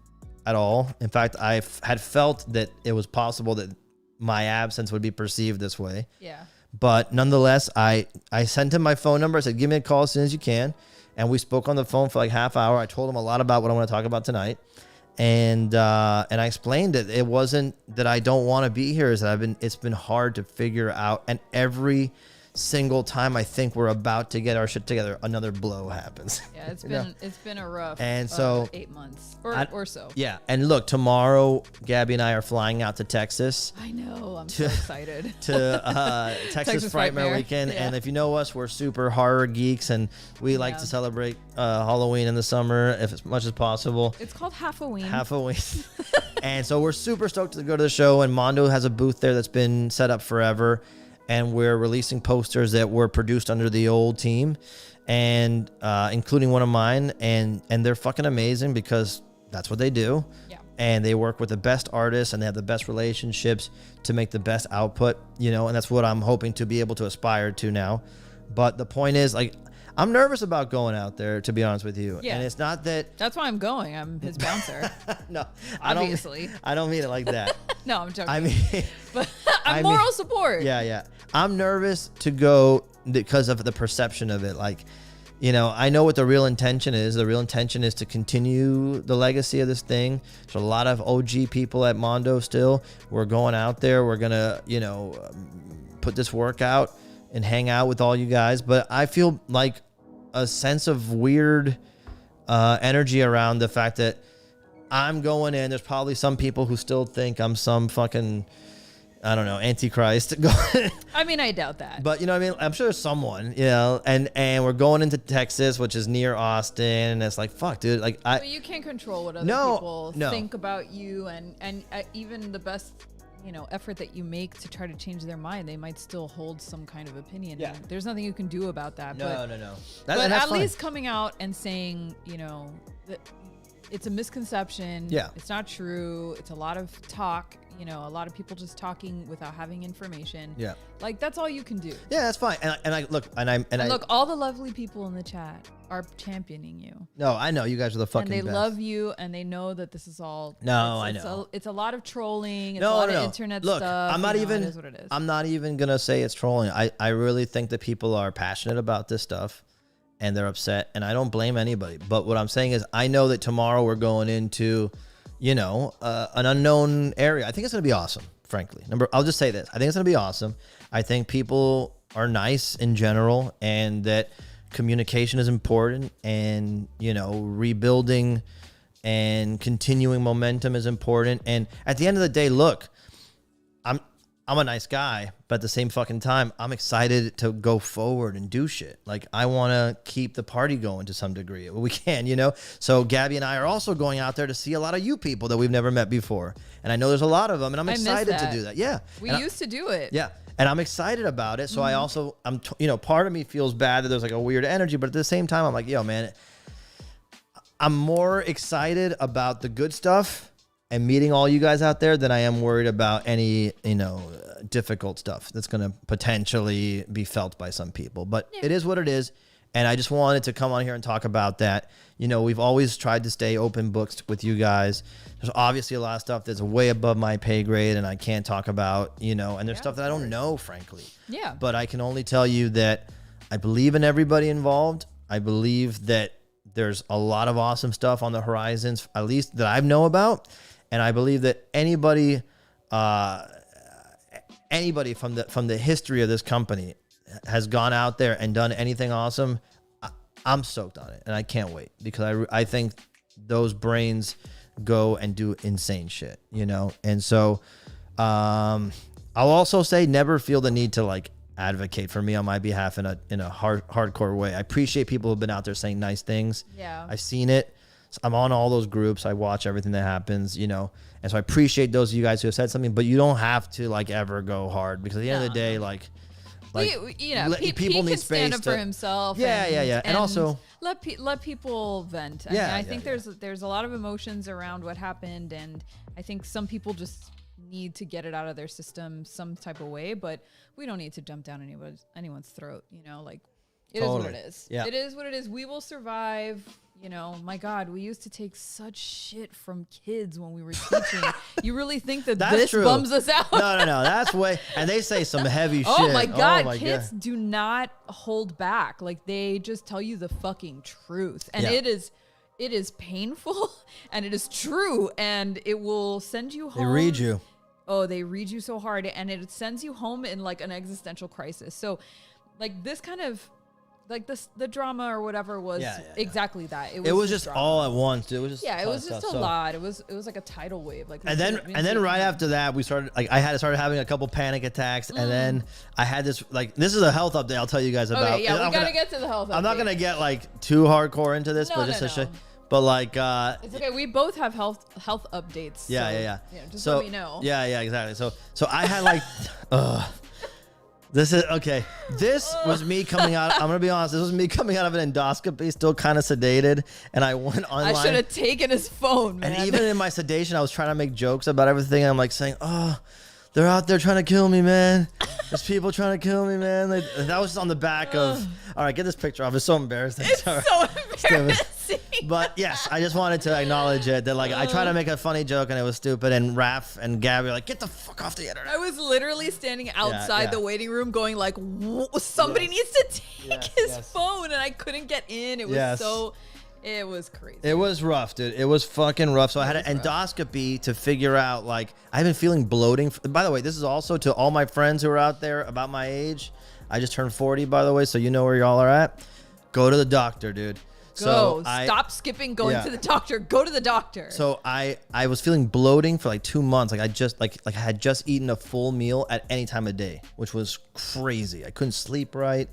[SPEAKER 2] at all. In fact, I had felt that it was possible that my absence would be perceived this way.
[SPEAKER 1] Yeah.
[SPEAKER 2] But nonetheless, I sent him my phone number. I said, give me a call as soon as you can. And we spoke on the phone for like half hour. I told him a lot about what I want to talk about tonight. And I explained it. It wasn't that I don't want to be here. Is that it's been hard to figure out. And every single time I think we're about to get our shit together, another blow happens.
[SPEAKER 1] Yeah, it's been a rough
[SPEAKER 2] and so
[SPEAKER 1] 8 months or so.
[SPEAKER 2] Yeah, and look, tomorrow Gabby and I are flying out to Texas.
[SPEAKER 1] I know, I'm so excited.
[SPEAKER 2] To Texas Frightmare Weekend.
[SPEAKER 1] Yeah.
[SPEAKER 2] And if you know us, we're super horror geeks, and we like to celebrate Halloween in the summer as much as possible.
[SPEAKER 1] It's called Half-a-Ween.
[SPEAKER 2] And so we're super stoked to go to the show, and Mondo has a booth there that's been set up forever. And we're releasing posters that were produced under the old team, and including one of mine, and they're fucking amazing because that's what they do.
[SPEAKER 1] Yeah.
[SPEAKER 2] And they work with the best artists, and they have the best relationships to make the best output, you know, and that's what I'm hoping to be able to aspire to now. But the point is, like, I'm nervous about going out there, to be honest with you.
[SPEAKER 1] Yeah.
[SPEAKER 2] And it's not that.
[SPEAKER 1] That's why I'm going. I'm his bouncer.
[SPEAKER 2] No,
[SPEAKER 1] Obviously.
[SPEAKER 2] I don't mean it like that.
[SPEAKER 1] No, I'm joking.
[SPEAKER 2] I mean,
[SPEAKER 1] but I'm moral support.
[SPEAKER 2] Yeah. I'm nervous to go because of the perception of it. Like, you know, I know what the real intention is. The real intention is to continue the legacy of this thing. There's a lot of OG people at Mondo still. We're going out there. We're going to, you know, put this work out and hang out with all you guys. But I feel like a sense of weird energy around the fact that I'm going in. There's probably some people who still think I'm some fucking, I don't know, Antichrist.
[SPEAKER 1] I mean, I doubt that.
[SPEAKER 2] But you know what I mean? I'm sure there's someone, you know, and we're going into Texas, which is near Austin, and it's like, fuck, dude. Like,
[SPEAKER 1] but you can't control what other people think about you, and even the best, you know, effort that you make to try to change their mind, they might still hold some kind of opinion.
[SPEAKER 2] Yeah.
[SPEAKER 1] And there's nothing you can do about that.
[SPEAKER 2] No.
[SPEAKER 1] But at least coming out and saying, you know, that it's a misconception.
[SPEAKER 2] Yeah.
[SPEAKER 1] It's not true. It's a lot of talk. You know, a lot of people just talking without having information.
[SPEAKER 2] Yeah.
[SPEAKER 1] Like, that's all you can do.
[SPEAKER 2] Yeah, that's fine. And I look,
[SPEAKER 1] look, all the lovely people in the chat are championing you.
[SPEAKER 2] No, I know you guys are the fucking
[SPEAKER 1] and they
[SPEAKER 2] best.
[SPEAKER 1] love you, and they know that this is all.
[SPEAKER 2] I know.
[SPEAKER 1] It's a lot of trolling. It's a lot of internet
[SPEAKER 2] look,
[SPEAKER 1] stuff.
[SPEAKER 2] I'm not even.
[SPEAKER 1] It is what it is.
[SPEAKER 2] I'm not even gonna say it's trolling. I really think that people are passionate about this stuff, and they're upset, and I don't blame anybody. But what I'm saying is, I know that tomorrow we're going into, you know, an unknown area. I think it's gonna be awesome. Frankly, I'll just say this. I think it's gonna be awesome. I think people are nice in general, and that communication is important, and, you know, rebuilding and continuing momentum is important. And at the end of the day, look, I'm a nice guy, but at the same fucking time, I'm excited to go forward and do shit. Like, I want to keep the party going to some degree. We can, you know? So Gabby and I are also going out there to see a lot of you people that we've never met before. And I know there's a lot of them, and I'm excited to do that. Yeah.
[SPEAKER 1] We used to do it.
[SPEAKER 2] Yeah. And I'm excited about it. So I also, you know, part of me feels bad that there's like a weird energy, but at the same time, I'm like, yo, man, I'm more excited about the good stuff and meeting all you guys out there than I am worried about any, you know, difficult stuff that's going to potentially be felt by some people. But it is what it is. And I just wanted to come on here and talk about that. You know, we've always tried to stay open books with you guys. There's obviously a lot of stuff that's way above my pay grade and I can't talk about, you know, and there's stuff that I don't know, frankly.
[SPEAKER 1] Yeah.
[SPEAKER 2] But I can only tell you that I believe in everybody involved. I believe that there's a lot of awesome stuff on the horizons, at least that I know about. And I believe that anybody from the history of this company has gone out there and done anything awesome. I'm stoked on it, and I can't wait, because I think those brains go and do insane shit, you know. And so I'll also say, never feel the need to like advocate for me on my behalf in a hardcore way. I appreciate people who've been out there saying nice things.
[SPEAKER 1] Yeah,
[SPEAKER 2] I've seen it. I'm on all those groups. I watch everything that happens, you know. And so I appreciate those of you guys who have said something, but you don't have to like ever go hard, because at the end of the day, like
[SPEAKER 1] you know, people need space stand up for himself.
[SPEAKER 2] Yeah. And also
[SPEAKER 1] let people vent. I think there's a lot of emotions around what happened, and I think some people just need to get it out of their system some type of way. But we don't need to jump down anyone's throat. You know, like it is what it is.
[SPEAKER 2] Yeah.
[SPEAKER 1] It is what it is. We will survive. You know, my God, we used to take such shit from kids when we were teaching. You really think that this
[SPEAKER 2] true.
[SPEAKER 1] bums us out? No.
[SPEAKER 2] That's way. And they say some heavy shit.
[SPEAKER 1] Oh my God, kids do not hold back. Like, they just tell you the fucking truth, and it is painful, and it is true, and it will send you home.
[SPEAKER 2] They read you.
[SPEAKER 1] Oh, they read you so hard, and it sends you home in like an existential crisis. So, like, this kind of. Like the drama or whatever was exactly that.
[SPEAKER 2] It was just all at once. It was just
[SPEAKER 1] it was just a lot. It was like a tidal wave. Like,
[SPEAKER 2] and then right after that, we started started having a couple panic attacks, and then I had this this is a health update. I'll tell you guys about.
[SPEAKER 1] Okay, yeah, we gotta get to the health update.
[SPEAKER 2] I'm not gonna get like too hardcore into this, but just to but like
[SPEAKER 1] it's okay. We both have health updates.
[SPEAKER 2] Yeah.
[SPEAKER 1] Just let me know.
[SPEAKER 2] Yeah, exactly. So I had like. This is okay. This was me coming out. I'm gonna be honest. This was me coming out of an endoscopy, still kind of sedated, and I went online.
[SPEAKER 1] I should have taken his phone, man.
[SPEAKER 2] And even in my sedation, I was trying to make jokes about everything. I'm like saying, "Oh, they're out there trying to kill me, man. There's people trying to kill me, man. That was just on the back of. All right, get this picture off. It's so embarrassing.
[SPEAKER 1] It's so embarrassing.
[SPEAKER 2] But yes, I just wanted to acknowledge it. That like I tried to make a funny joke and it was stupid. And Raph and Gabby were like, "Get the fuck off the internet."
[SPEAKER 1] I was literally standing outside the waiting room, going like, "Somebody needs to take his phone," and I couldn't get in. It was so. It was crazy.
[SPEAKER 2] It was rough, dude. It was fucking rough. So I had an endoscopy to figure out, like, I've been feeling bloating. By the way, this is also to all my friends who are out there about my age. I just turned 40, by the way, so you know where y'all are at. Go to the doctor, dude.
[SPEAKER 1] Stop skipping going to the doctor. Go to the doctor.
[SPEAKER 2] So I was feeling bloating for like 2 months. Like I just like I had just eaten a full meal at any time of day, which was crazy. I couldn't sleep right.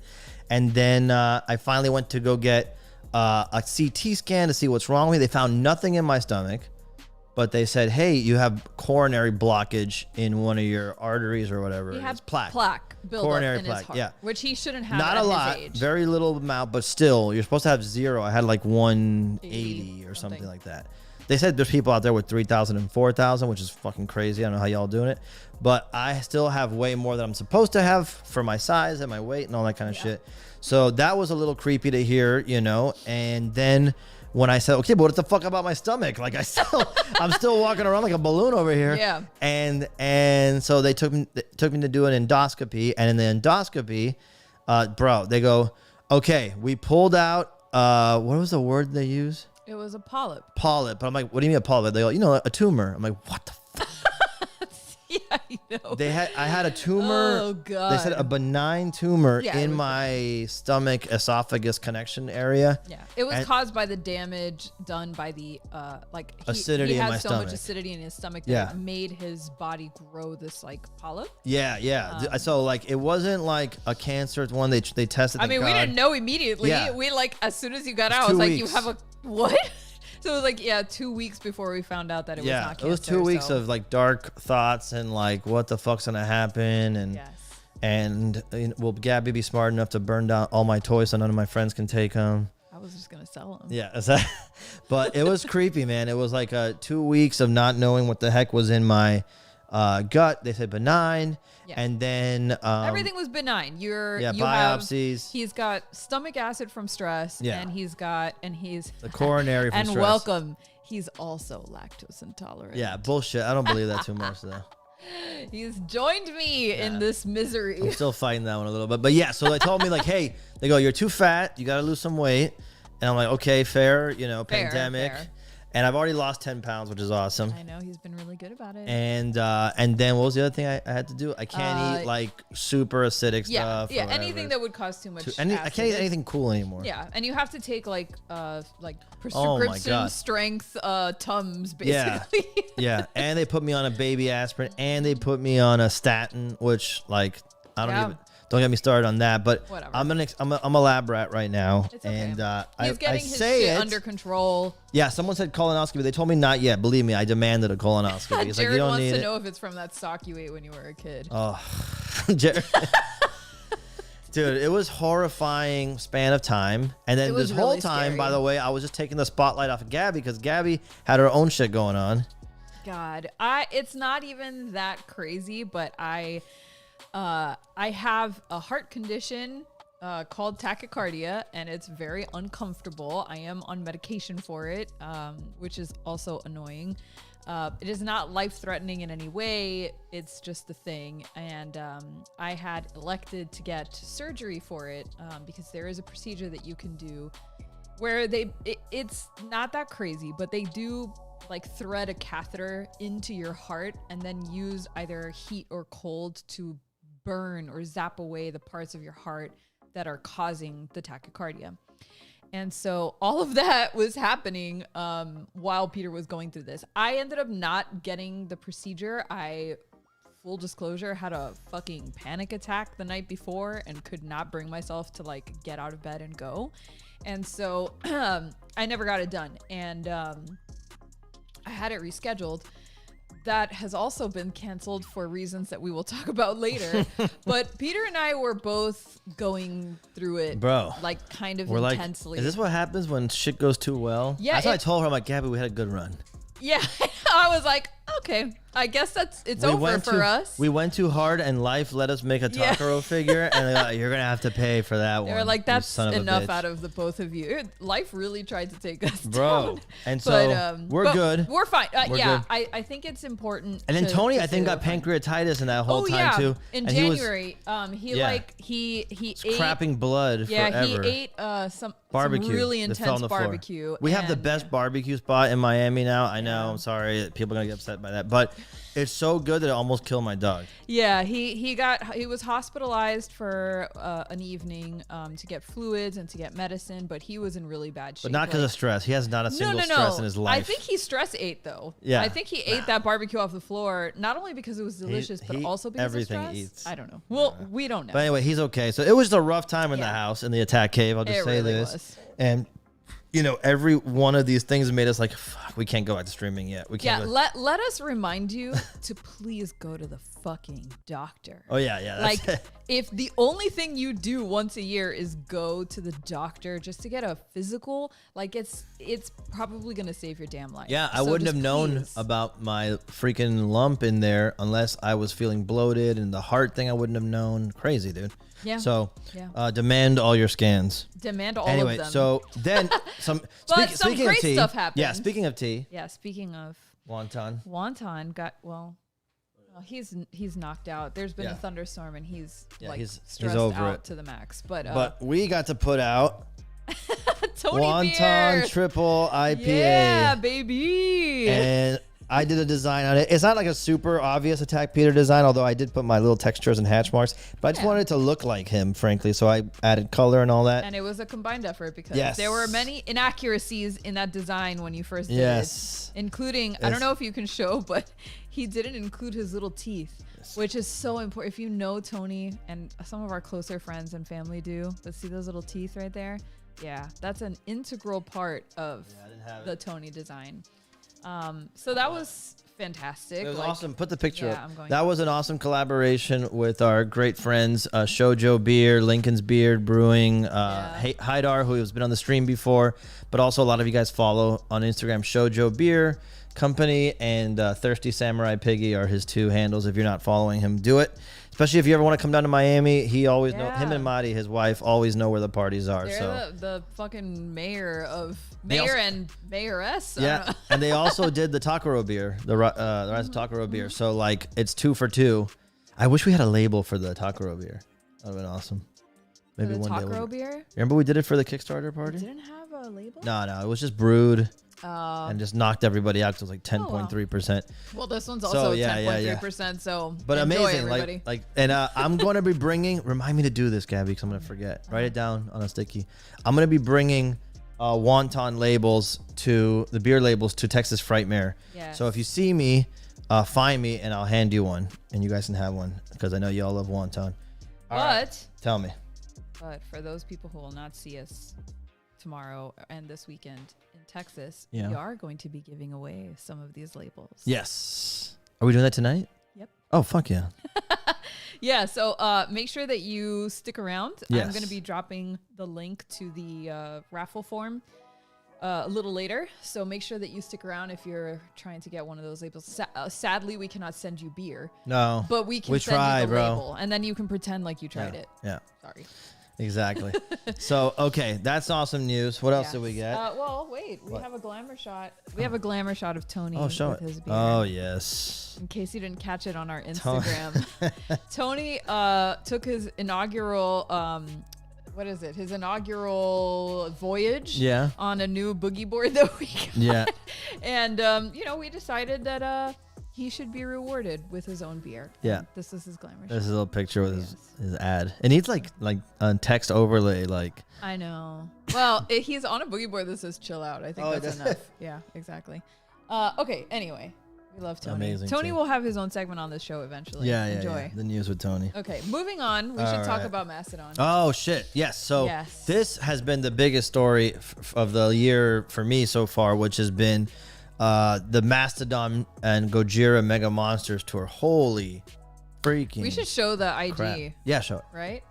[SPEAKER 2] And then I finally went to go get a CT scan to see what's wrong with me. They found nothing in my stomach, but they said, "Hey, you have coronary blockage in one of your arteries or whatever."
[SPEAKER 1] He had
[SPEAKER 2] plaque
[SPEAKER 1] buildup
[SPEAKER 2] coronary
[SPEAKER 1] in
[SPEAKER 2] plaque,
[SPEAKER 1] his heart, which he shouldn't have.
[SPEAKER 2] Not
[SPEAKER 1] at
[SPEAKER 2] a lot,
[SPEAKER 1] his age.
[SPEAKER 2] very little amount, but still, you're supposed to have 0. I had like 180 or something like that. They said there's people out there with 3,000 and 4,000, which is fucking crazy. I don't know how y'all doing it, but I still have way more than I'm supposed to have for my size and my weight and all that kind of shit. So that was a little creepy to hear, you know. And then when I said, "Okay, but what the fuck about my stomach?" Like I'm still walking around like a balloon over here.
[SPEAKER 1] Yeah.
[SPEAKER 2] And so they took me to do an endoscopy, and in the endoscopy, bro, they go, "Okay, we pulled out." What was the word they use?
[SPEAKER 1] It was a polyp.
[SPEAKER 2] Polyp. But I'm like, "What do you mean a polyp?" They go, "You know, a tumor." I'm like, "What the fuck?"
[SPEAKER 1] Yeah, I know.
[SPEAKER 2] I had a tumor.
[SPEAKER 1] Oh God.
[SPEAKER 2] They said a benign tumor
[SPEAKER 1] Yeah,
[SPEAKER 2] in my stomach esophagus connection area.
[SPEAKER 1] Yeah, it was caused by the damage done by the
[SPEAKER 2] acidity
[SPEAKER 1] he
[SPEAKER 2] in
[SPEAKER 1] had
[SPEAKER 2] my
[SPEAKER 1] so
[SPEAKER 2] stomach.
[SPEAKER 1] much acidity in his stomach that it made his body grow this like polyp.
[SPEAKER 2] Yeah. So like it wasn't like a cancer one they tested.
[SPEAKER 1] I mean, we didn't know immediately.
[SPEAKER 2] Yeah.
[SPEAKER 1] We like as soon as you got out, I was like, "You have a what?" So it was like 2 weeks before we found out that it was not cancer.
[SPEAKER 2] It was 2 weeks of like dark thoughts and like what the fuck's gonna happen and will Gabby be smart enough to burn down all my toys so none of my friends can take them?
[SPEAKER 1] I was just gonna sell them.
[SPEAKER 2] Yeah, but it was creepy, man. It was like 2 weeks of not knowing what the heck was in my gut. They said benign. And then
[SPEAKER 1] everything was benign. You
[SPEAKER 2] biopsies.
[SPEAKER 1] He's got stomach acid from stress, and he's
[SPEAKER 2] the coronary from
[SPEAKER 1] and
[SPEAKER 2] stress.
[SPEAKER 1] welcome. He's also lactose intolerant.
[SPEAKER 2] Yeah, bullshit. I don't believe that too much though.
[SPEAKER 1] He's joined me in this misery.
[SPEAKER 2] I'm still fighting that one a little bit, but yeah. So they told me like, "Hey," they go, "You're too fat. You got to lose some weight." And I'm like, "Okay, fair. You know, pandemic."
[SPEAKER 1] Fair.
[SPEAKER 2] And I've already lost 10 pounds, which is awesome.
[SPEAKER 1] I know he's been really good about it.
[SPEAKER 2] And then what was the other thing I had to do? I can't eat like super acidic stuff.
[SPEAKER 1] Yeah, anything that would cause too much.
[SPEAKER 2] I can't eat anything cool anymore.
[SPEAKER 1] Yeah, and you have to take like prescription strength Tums basically.
[SPEAKER 2] Yeah, and they put me on a baby aspirin, and they put me on a statin, which like I don't even. Don't get me started on that, but whatever. I'm a lab rat right now,
[SPEAKER 1] it's okay.
[SPEAKER 2] And
[SPEAKER 1] he's getting his shit under control.
[SPEAKER 2] Yeah, someone said colonoscopy. They told me not yet. Believe me, I demanded a colonoscopy.
[SPEAKER 1] It's Jared wants to know if it's from that sock you ate when you were a kid.
[SPEAKER 2] Oh, Jared. Dude, it was horrifying span of time, and then this whole time, by the way, I was just taking the spotlight off of Gabby because Gabby had her own shit going on.
[SPEAKER 1] God, it's not even that crazy, but I have a heart condition called tachycardia, and it's very uncomfortable. I am on medication for it, which is also annoying. It is not life-threatening in any way. It's just a thing. And I had elected to get surgery for it because there is a procedure that you can do where it's not that crazy, but they do like thread a catheter into your heart and then use either heat or cold to burn or zap away the parts of your heart that are causing the tachycardia. And so all of that was happening while Peter was going through this. I ended up not getting the procedure. Full disclosure, had a fucking panic attack the night before and could not bring myself to like get out of bed and go. And so I never got it done. And I had it rescheduled. That has also been canceled for reasons that we will talk about later. But Peter and I were both going through it,
[SPEAKER 2] bro,
[SPEAKER 1] like kind of
[SPEAKER 2] we're
[SPEAKER 1] intensely.
[SPEAKER 2] Like, is this what happens when shit goes too well?
[SPEAKER 1] Yeah.
[SPEAKER 2] That's what I told her. I'm like, Gabby, we had a good run.
[SPEAKER 1] Yeah. I was like, Okay, I guess it's over for us.
[SPEAKER 2] We went too hard, and life let us make a Takaro figure, and they're like, you're gonna have to pay for that one.
[SPEAKER 1] They were like,
[SPEAKER 2] you
[SPEAKER 1] that's
[SPEAKER 2] son of a
[SPEAKER 1] enough
[SPEAKER 2] bitch."
[SPEAKER 1] out of the both of you. Life really tried to take us
[SPEAKER 2] Bro.
[SPEAKER 1] down.
[SPEAKER 2] And so we're good.
[SPEAKER 1] We're fine.
[SPEAKER 2] We're
[SPEAKER 1] yeah,
[SPEAKER 2] good.
[SPEAKER 1] I think it's important.
[SPEAKER 2] And then Tony,
[SPEAKER 1] to
[SPEAKER 2] I think,
[SPEAKER 1] say
[SPEAKER 2] got
[SPEAKER 1] we're fine.
[SPEAKER 2] pancreatitis in that whole time too.
[SPEAKER 1] In
[SPEAKER 2] and
[SPEAKER 1] January, he
[SPEAKER 2] was
[SPEAKER 1] ate
[SPEAKER 2] crapping blood forever.
[SPEAKER 1] he ate some
[SPEAKER 2] Barbecue
[SPEAKER 1] really
[SPEAKER 2] that fell on
[SPEAKER 1] intense
[SPEAKER 2] the floor.
[SPEAKER 1] barbecue.
[SPEAKER 2] We have the
[SPEAKER 1] and-
[SPEAKER 2] best barbecue spot in Miami now. I know. I'm sorry. People are going to get upset by that. But it's so good that it almost killed my dog.
[SPEAKER 1] Yeah, he was hospitalized for an evening to get fluids and to get medicine, but he was in really bad shape.
[SPEAKER 2] But not because of stress. He has not a single stress in his life.
[SPEAKER 1] I think he stress ate though.
[SPEAKER 2] Yeah.
[SPEAKER 1] I think he ate that barbecue off the floor, not only because it was delicious, but also because
[SPEAKER 2] everything
[SPEAKER 1] of stress.
[SPEAKER 2] eats.
[SPEAKER 1] I don't know. Well, we don't know.
[SPEAKER 2] But anyway, he's okay. So it was a rough time in the house, in the attack cave. I'll just
[SPEAKER 1] It
[SPEAKER 2] say
[SPEAKER 1] really
[SPEAKER 2] this.
[SPEAKER 1] was.
[SPEAKER 2] And, every one of these things made us like, fuck, we can't go back to streaming yet. We can't.
[SPEAKER 1] Yeah, let us remind you to please go to the fucking doctor.
[SPEAKER 2] Oh, yeah. That's
[SPEAKER 1] Like, if the only thing you do once a year is go to the doctor just to get a physical, like it's probably gonna save your damn life.
[SPEAKER 2] Yeah, I
[SPEAKER 1] So
[SPEAKER 2] wouldn't
[SPEAKER 1] just
[SPEAKER 2] have known
[SPEAKER 1] please.
[SPEAKER 2] about my freaking lump in there unless I was feeling bloated, and the heart thing I wouldn't have known. Crazy, dude.
[SPEAKER 1] Yeah.
[SPEAKER 2] So,
[SPEAKER 1] Yeah.
[SPEAKER 2] Demand all your scans.
[SPEAKER 1] Demand all
[SPEAKER 2] Anyway,
[SPEAKER 1] of them.
[SPEAKER 2] so then
[SPEAKER 1] Some
[SPEAKER 2] speaking
[SPEAKER 1] great
[SPEAKER 2] of tea,
[SPEAKER 1] stuff happened.
[SPEAKER 2] Yeah, speaking of tea,
[SPEAKER 1] yeah, speaking of
[SPEAKER 2] wonton.
[SPEAKER 1] got he's knocked out. There's been
[SPEAKER 2] Yeah.
[SPEAKER 1] a thunderstorm and he's
[SPEAKER 2] he's
[SPEAKER 1] stressed
[SPEAKER 2] over
[SPEAKER 1] out
[SPEAKER 2] it.
[SPEAKER 1] to the max. But
[SPEAKER 2] we got to put out
[SPEAKER 1] Tony
[SPEAKER 2] wonton
[SPEAKER 1] beer.
[SPEAKER 2] triple IPA.
[SPEAKER 1] Yeah, baby.
[SPEAKER 2] And I did a design on it. It's not like a super obvious Attack Peter design, although I did put my little textures and hatch marks. But I just wanted it to look like him, frankly. So I added color and all that.
[SPEAKER 1] And it was a combined effort because
[SPEAKER 2] Yes.
[SPEAKER 1] there were many inaccuracies in that design when you first did
[SPEAKER 2] Yes.
[SPEAKER 1] it. Including, I don't know if you can show, but he didn't include his little teeth, which is so important. If you know Tony, and some of our closer friends and family do, but see those little teeth right there? Yeah, that's an integral part of the Tony design. So that was fantastic.
[SPEAKER 2] It was
[SPEAKER 1] Like,
[SPEAKER 2] awesome. Put the picture
[SPEAKER 1] yeah,
[SPEAKER 2] up.
[SPEAKER 1] I'm going
[SPEAKER 2] That
[SPEAKER 1] to.
[SPEAKER 2] was an awesome collaboration with our great friends, Shoujo Beer, Lincoln's Beard Brewing, Haidar, who has been on the stream before, but also a lot of you guys follow on Instagram, Shoujo Beer Company, and Thirsty Samurai Piggy are his two handles. If you're not following him, do it. Especially if you ever want to come down to Miami, he always know him and Madi, his wife, always know where the parties are.
[SPEAKER 1] They're the fucking mayor
[SPEAKER 2] also-
[SPEAKER 1] and mayoress. I don't
[SPEAKER 2] Yeah,
[SPEAKER 1] know.
[SPEAKER 2] and they also did the Takaro beer, the Rise of Takaro beer. So like, it's 2 for 2. I wish we had a label for the Takaro beer. That'd have been awesome. Maybe
[SPEAKER 1] For the
[SPEAKER 2] one day.
[SPEAKER 1] Takaro beer?
[SPEAKER 2] Remember we did it for the Kickstarter
[SPEAKER 1] It
[SPEAKER 2] party?
[SPEAKER 1] didn't have a label?
[SPEAKER 2] No, it was just brewed and just knocked everybody out. 'Cause it was like 10.3%.
[SPEAKER 1] Well, this one's
[SPEAKER 2] So,
[SPEAKER 1] also
[SPEAKER 2] yeah,
[SPEAKER 1] 10.3%, so
[SPEAKER 2] But
[SPEAKER 1] enjoy,
[SPEAKER 2] amazing,
[SPEAKER 1] everybody.
[SPEAKER 2] and I'm going to be bringing. Remind me to do this, Gabby, because I'm going to forget. Write it down on a sticky. I'm going to be bringing wonton labels to the beer labels to Texas Frightmare.
[SPEAKER 1] Yes.
[SPEAKER 2] So if you see me, find me and I'll hand you one, and you guys can have one because I know y'all love wonton. All right, tell me.
[SPEAKER 1] But for those people who will not see us tomorrow and this weekend in Texas,
[SPEAKER 2] Yeah.
[SPEAKER 1] we are going to be giving away some of these labels.
[SPEAKER 2] Yes. Are we doing that tonight?
[SPEAKER 1] Yep.
[SPEAKER 2] Oh, fuck yeah.
[SPEAKER 1] Yeah, so make sure that you stick around.
[SPEAKER 2] Yes.
[SPEAKER 1] I'm going to be dropping the link to the raffle form a little later. So make sure that you stick around if you're trying to get one of those labels. Sadly, we cannot send you beer,
[SPEAKER 2] No.
[SPEAKER 1] but we can send
[SPEAKER 2] tried,
[SPEAKER 1] you the
[SPEAKER 2] bro.
[SPEAKER 1] label. And then you can pretend like you tried it.
[SPEAKER 2] Yeah.
[SPEAKER 1] Sorry.
[SPEAKER 2] Exactly. So, okay, that's awesome news. What else
[SPEAKER 1] Yes.
[SPEAKER 2] did we get?
[SPEAKER 1] Well, wait. We have a glamour shot. We have a glamour shot of Tony
[SPEAKER 2] Show
[SPEAKER 1] with
[SPEAKER 2] it.
[SPEAKER 1] his beer.
[SPEAKER 2] Oh, yes.
[SPEAKER 1] In case you didn't catch it on our Instagram, Tony took his inaugural, what is it? His inaugural voyage
[SPEAKER 2] Yeah.
[SPEAKER 1] on a new boogie board that we got.
[SPEAKER 2] Yeah.
[SPEAKER 1] And, we decided that he should be rewarded with his own beer.
[SPEAKER 2] Yeah.
[SPEAKER 1] And this is his glamour
[SPEAKER 2] There's
[SPEAKER 1] shot.
[SPEAKER 2] a little picture with his ad. It needs like a text overlay, like.
[SPEAKER 1] I know. Well, he's on a boogie board that says chill out. I think
[SPEAKER 2] Oh,
[SPEAKER 1] that's
[SPEAKER 2] it
[SPEAKER 1] enough. Yeah, exactly. Okay, anyway. We love Tony.
[SPEAKER 2] Amazing,
[SPEAKER 1] Tony
[SPEAKER 2] too.
[SPEAKER 1] will have his own segment on this show eventually.
[SPEAKER 2] Yeah.
[SPEAKER 1] Enjoy.
[SPEAKER 2] The news with Tony.
[SPEAKER 1] Okay, moving on. We
[SPEAKER 2] All
[SPEAKER 1] should talk
[SPEAKER 2] right.
[SPEAKER 1] about Mastodon.
[SPEAKER 2] Oh shit! Yes. So
[SPEAKER 1] Yes.
[SPEAKER 2] this has been the biggest story of the year for me so far, which has been the Mastodon and Gojira Mega Monsters tour. Holy freaking!
[SPEAKER 1] We should show the IG,
[SPEAKER 2] crap. Yeah, show it.
[SPEAKER 1] right?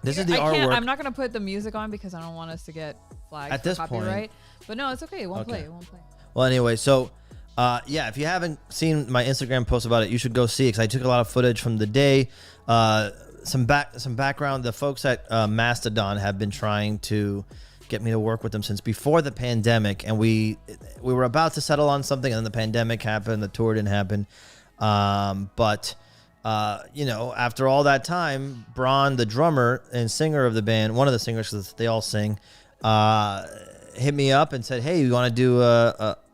[SPEAKER 2] This is
[SPEAKER 1] Peter,
[SPEAKER 2] the
[SPEAKER 1] I can't,
[SPEAKER 2] artwork.
[SPEAKER 1] I'm not gonna put the music on because I don't want us to get flagged
[SPEAKER 2] At
[SPEAKER 1] for
[SPEAKER 2] this point.
[SPEAKER 1] copyright. But no, it's okay. It won't
[SPEAKER 2] Okay.
[SPEAKER 1] play. It won't play.
[SPEAKER 2] Well, anyway, so Yeah, if you haven't seen my Instagram post about it, you should go see it because I took a lot of footage from the day. Some background. The folks at Mastodon have been trying to get me to work with them since before the pandemic, and we were about to settle on something, and then the pandemic happened. The tour didn't happen, but after all that time, Braun, the drummer and singer of the band, one of the singers, because they all sing, hit me up and said, "Hey, you want to do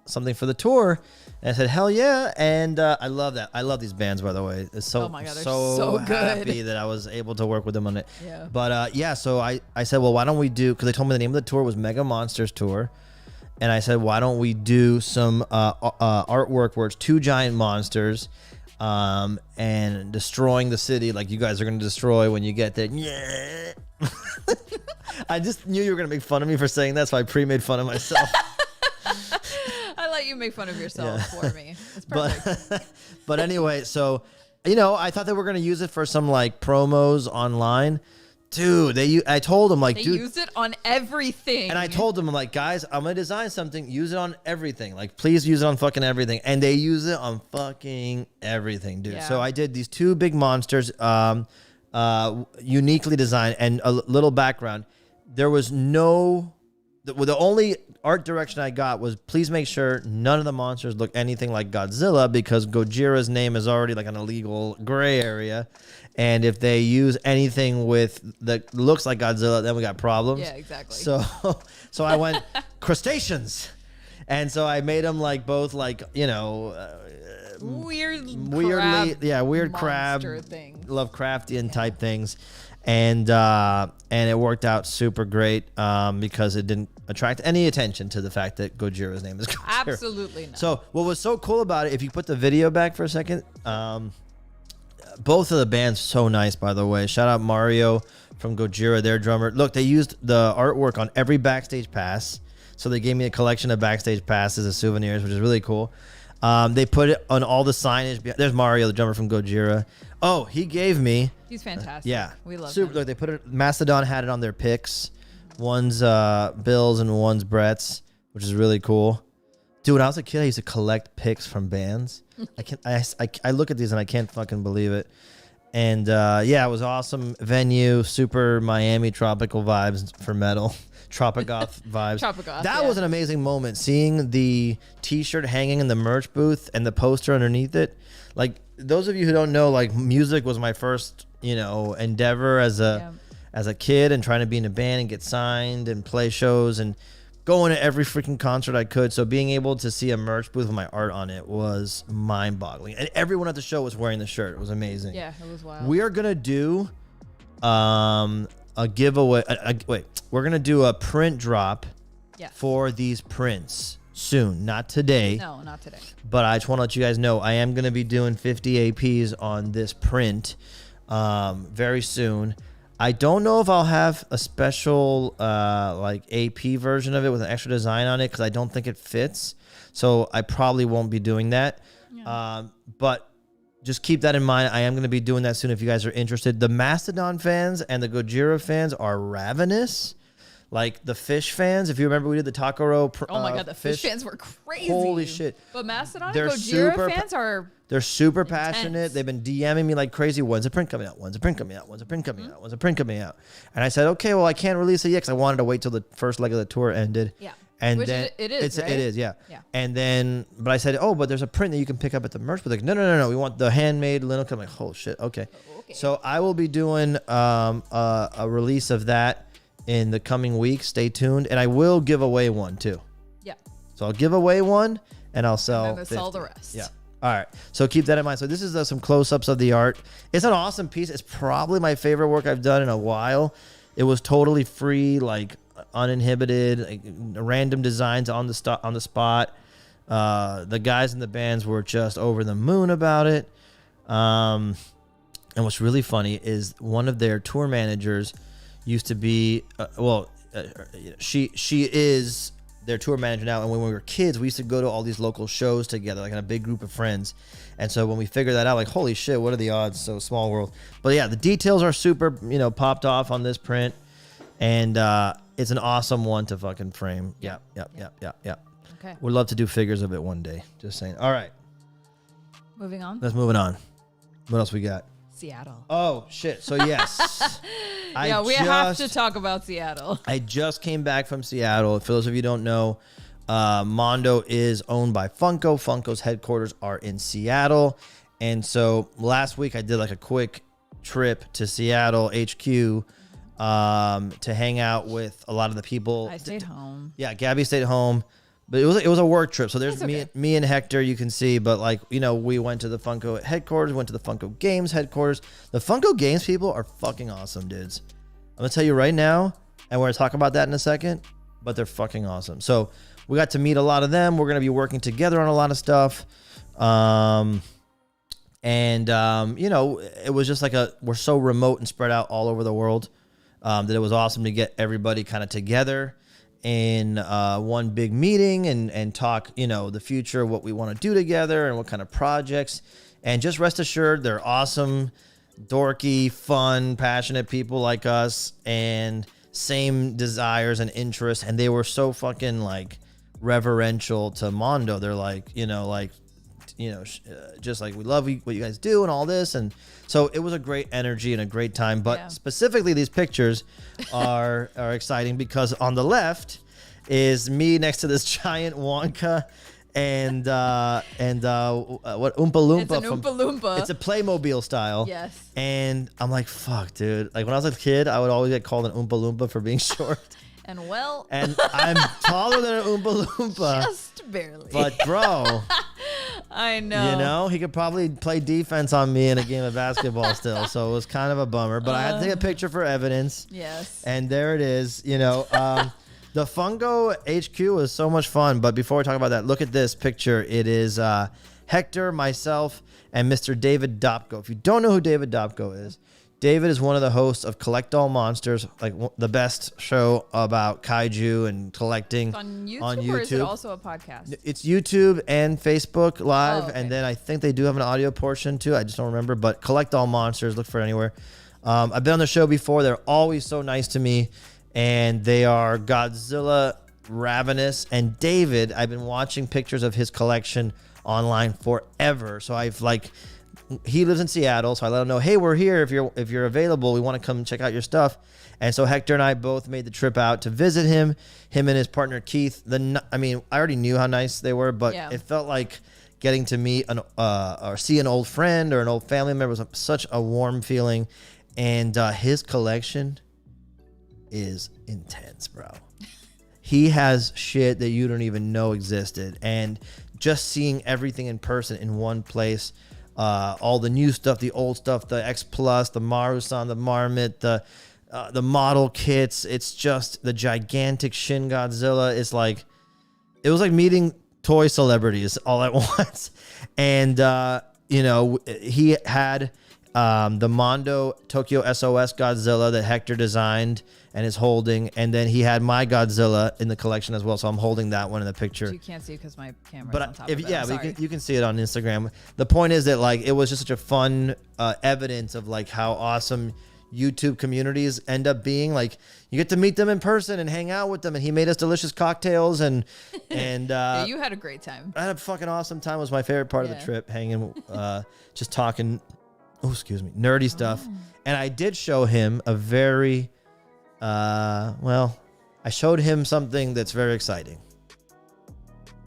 [SPEAKER 2] something for the tour?" And I said, "Hell yeah!" And I love that. I love these bands, by the way. It's so,
[SPEAKER 1] oh my God, they're so good.
[SPEAKER 2] Happy that I was able to work with them on it.
[SPEAKER 1] Yeah.
[SPEAKER 2] But so I said, well, why don't we do? Because they told me the name of the tour was Mega Monsters Tour, and I said, why don't we do some artwork where it's two giant monsters, and destroying the city like you guys are going to destroy when you get there. Yeah. I just knew you were going to make fun of me for saying that, so I pre-made fun of myself.
[SPEAKER 1] I let you make fun of yourself for me. It's perfect.
[SPEAKER 2] But anyway, so, I thought they were going to use it for some like promos online. Dude, I told them like,
[SPEAKER 1] they
[SPEAKER 2] dude,
[SPEAKER 1] use it on everything.
[SPEAKER 2] And I told them, I'm like, guys, I'm going to design something, use it on everything. Like, please use it on fucking everything. And they use it on fucking everything, dude. Yeah. So I did these two big monsters, uniquely designed, and a little background. There was the only art direction I got was please make sure none of the monsters look anything like Godzilla, because Gojira's name is already like an illegal gray area. And if they use anything that looks like Godzilla, then we got problems.
[SPEAKER 1] Yeah, exactly.
[SPEAKER 2] So I went crustaceans. And so I made them like both like, weird crab
[SPEAKER 1] thing.
[SPEAKER 2] Lovecraftian type things. And it worked out super great because it didn't attract any attention to the fact that Gojira's name is Gojira.
[SPEAKER 1] Absolutely not.
[SPEAKER 2] So what was so cool about it, if you put the video back for a second, both of the bands so nice, by the way. Shout out Mario from Gojira, their drummer. Look, they used the artwork on every backstage pass. So they gave me a collection of backstage passes as souvenirs, which is really cool. They put it on all the signage. There's Mario, the drummer from Gojira. Oh, he gave me.
[SPEAKER 1] He's fantastic.
[SPEAKER 2] Yeah.
[SPEAKER 1] We love
[SPEAKER 2] him. Look, they put it. Mastodon had it on their picks. One's Bill's and one's Brett's, which is really cool. Dude, when I was a kid, I used to collect picks from bands. I look at these and I can't fucking believe it. And it was awesome venue, super Miami tropical vibes for metal. Tropigoth vibes. That was an amazing moment, seeing the t-shirt hanging in the merch booth and the poster underneath it. Like, those of you who don't know, like, music was my first, endeavor as a kid, and trying to be in a band and get signed and play shows and going to every freaking concert I could. So being able to see a merch booth with my art on it was mind-boggling. And everyone at the show was wearing the shirt. It was amazing.
[SPEAKER 1] Yeah, it was wild.
[SPEAKER 2] We are going to do a giveaway. We're going to do a print drop for these prints soon. Not today.
[SPEAKER 1] No, not today.
[SPEAKER 2] But I just want to let you guys know I am going to be doing 50 APs on this print very soon. I don't know if I'll have a special AP version of it with an extra design on it, because I don't think it fits. So I probably won't be doing that. Yeah. But just keep that in mind. I am going to be doing that soon if you guys are interested. The Mastodon fans and the Gojira fans are ravenous. Like the Fish fans, if you remember, we did the Takaro.
[SPEAKER 1] Oh my God, the Fish fans were crazy.
[SPEAKER 2] Holy shit!
[SPEAKER 1] But Mastodon and Gojira fans are.
[SPEAKER 2] They're super passionate. They've been DMing me like crazy. When's a print coming out? When's a print coming out? When's a print coming out? When's a print coming out? And I said, okay, well, I can't release it yet because I wanted to wait till the first leg of the tour ended.
[SPEAKER 1] Yeah.
[SPEAKER 2] And
[SPEAKER 1] which
[SPEAKER 2] then
[SPEAKER 1] it is, right?
[SPEAKER 2] It is, yeah. And then, but I said, oh, but there's a print that you can pick up at the merch. But like, no. We want the handmade linoleum. I'm like, oh shit, okay. So I will be doing a release of that in the coming weeks. Stay tuned, and I will give away one too. Yeah. So I'll give away one, and I'll sell.
[SPEAKER 1] And then sell the rest.
[SPEAKER 2] Yeah. All right. So keep that in mind. So this is some close-ups of the art. It's an awesome piece. It's probably my favorite work I've done in a while. It was totally free, like uninhibited, like, random designs on the spot. The guys in the bands were just over the moon about it. And what's really funny is one of their tour managers used to be she is their tour manager now, and when we were kids we used to go to all these local shows together, like in a big group of friends. And so when we figured that out, like, holy shit, what are the odds? So small world. But yeah, the details are super popped off on this print, and it's an awesome one to fucking frame. Yeah.
[SPEAKER 1] Okay.
[SPEAKER 2] Would love to do figures of it one day. Just saying. All right.
[SPEAKER 1] Moving on.
[SPEAKER 2] Let's move it on. What else we got?
[SPEAKER 1] Seattle.
[SPEAKER 2] Oh, shit. So, yes.
[SPEAKER 1] We have to talk about Seattle.
[SPEAKER 2] I just came back from Seattle. For those of you who don't know, Mondo is owned by Funko. Funko's headquarters are in Seattle. And so last week I did like a quick trip to Seattle HQ to hang out with a lot of the people.
[SPEAKER 1] I stayed home.
[SPEAKER 2] Yeah, Gabby stayed home. But it was a work trip. So there's me and Hector, you can see. But like, we went to the Funko headquarters, went to the Funko Games headquarters. The Funko Games people are fucking awesome, dudes. I'm going to tell you right now, and we're going to talk about that in a second, but they're fucking awesome. So we got to meet a lot of them. We're going to be working together on a lot of stuff. It was just like we're so remote and spread out all over the world that it was awesome to get everybody kind of together in one big meeting and talk, the future, what we want to do together and what kind of projects. And just rest assured, they're awesome, dorky, fun, passionate people like us and same desires and interests. And they were so fucking like reverential to Mondo. They're like, just like, we love what you guys do and all this. And so it was a great energy and a great time. But specifically, these pictures are exciting because on the left is me next to this giant Wonka and what Oompa Loompa.
[SPEAKER 1] It's an Oompa Loompa.
[SPEAKER 2] It's a Playmobil style.
[SPEAKER 1] Yes.
[SPEAKER 2] And I'm like, fuck, dude. Like when I was a kid, I would always get called an Oompa Loompa for being short.
[SPEAKER 1] And
[SPEAKER 2] I'm taller than an Oompa Loompa.
[SPEAKER 1] Just barely.
[SPEAKER 2] But bro,
[SPEAKER 1] I know.
[SPEAKER 2] He could probably play defense on me in a game of basketball still. So it was kind of a bummer. But I had to take a picture for evidence.
[SPEAKER 1] Yes.
[SPEAKER 2] And there it is. The Funko HQ was so much fun. But before we talk about that, look at this picture. It is Hector, myself, and Mr. David Dopko. If you don't know who David Dopko is, David is one of the hosts of Collect All Monsters, like the best show about kaiju and collecting
[SPEAKER 1] It's on YouTube. Or is it also a podcast?
[SPEAKER 2] It's YouTube and Facebook Live,
[SPEAKER 1] okay.
[SPEAKER 2] and then I think they do have an audio portion too. I just don't remember. But Collect All Monsters, look for it anywhere. I've been on the show before. They're always so nice to me, and they are Godzilla ravenous. And David, I've been watching pictures of his collection online forever. So he lives in Seattle, so I let him know, hey, we're here. If you're available, we want to come check out your stuff. And so Hector and I both made the trip out to visit him and his partner Keith. I already knew how nice they were, but it felt like getting to meet or see an old friend or an old family member was such a warm feeling. And his collection is intense, bro. He has shit that you don't even know existed, and just seeing everything in person in one place. All the new stuff, the old stuff, the X Plus, the Maru-san, the Marmot, the model kits. It's just the gigantic Shin Godzilla. It was like meeting toy celebrities all at once. And, he had the Mondo Tokyo SOS Godzilla that Hector designed and is holding. And then he had my Godzilla in the collection as well. So I'm holding that one in the picture.
[SPEAKER 1] Which you can't see because my camera's on top of it.
[SPEAKER 2] But you can see it on Instagram. The point is that it was just such a fun evidence of how awesome YouTube communities end up being. You get to meet them in person and hang out with them. And he made us delicious cocktails and
[SPEAKER 1] yeah, you had a great time.
[SPEAKER 2] I had a fucking awesome time. It was my favorite part of the trip, hanging, just talking, nerdy stuff. And I did show him a very, I showed him something that's very exciting.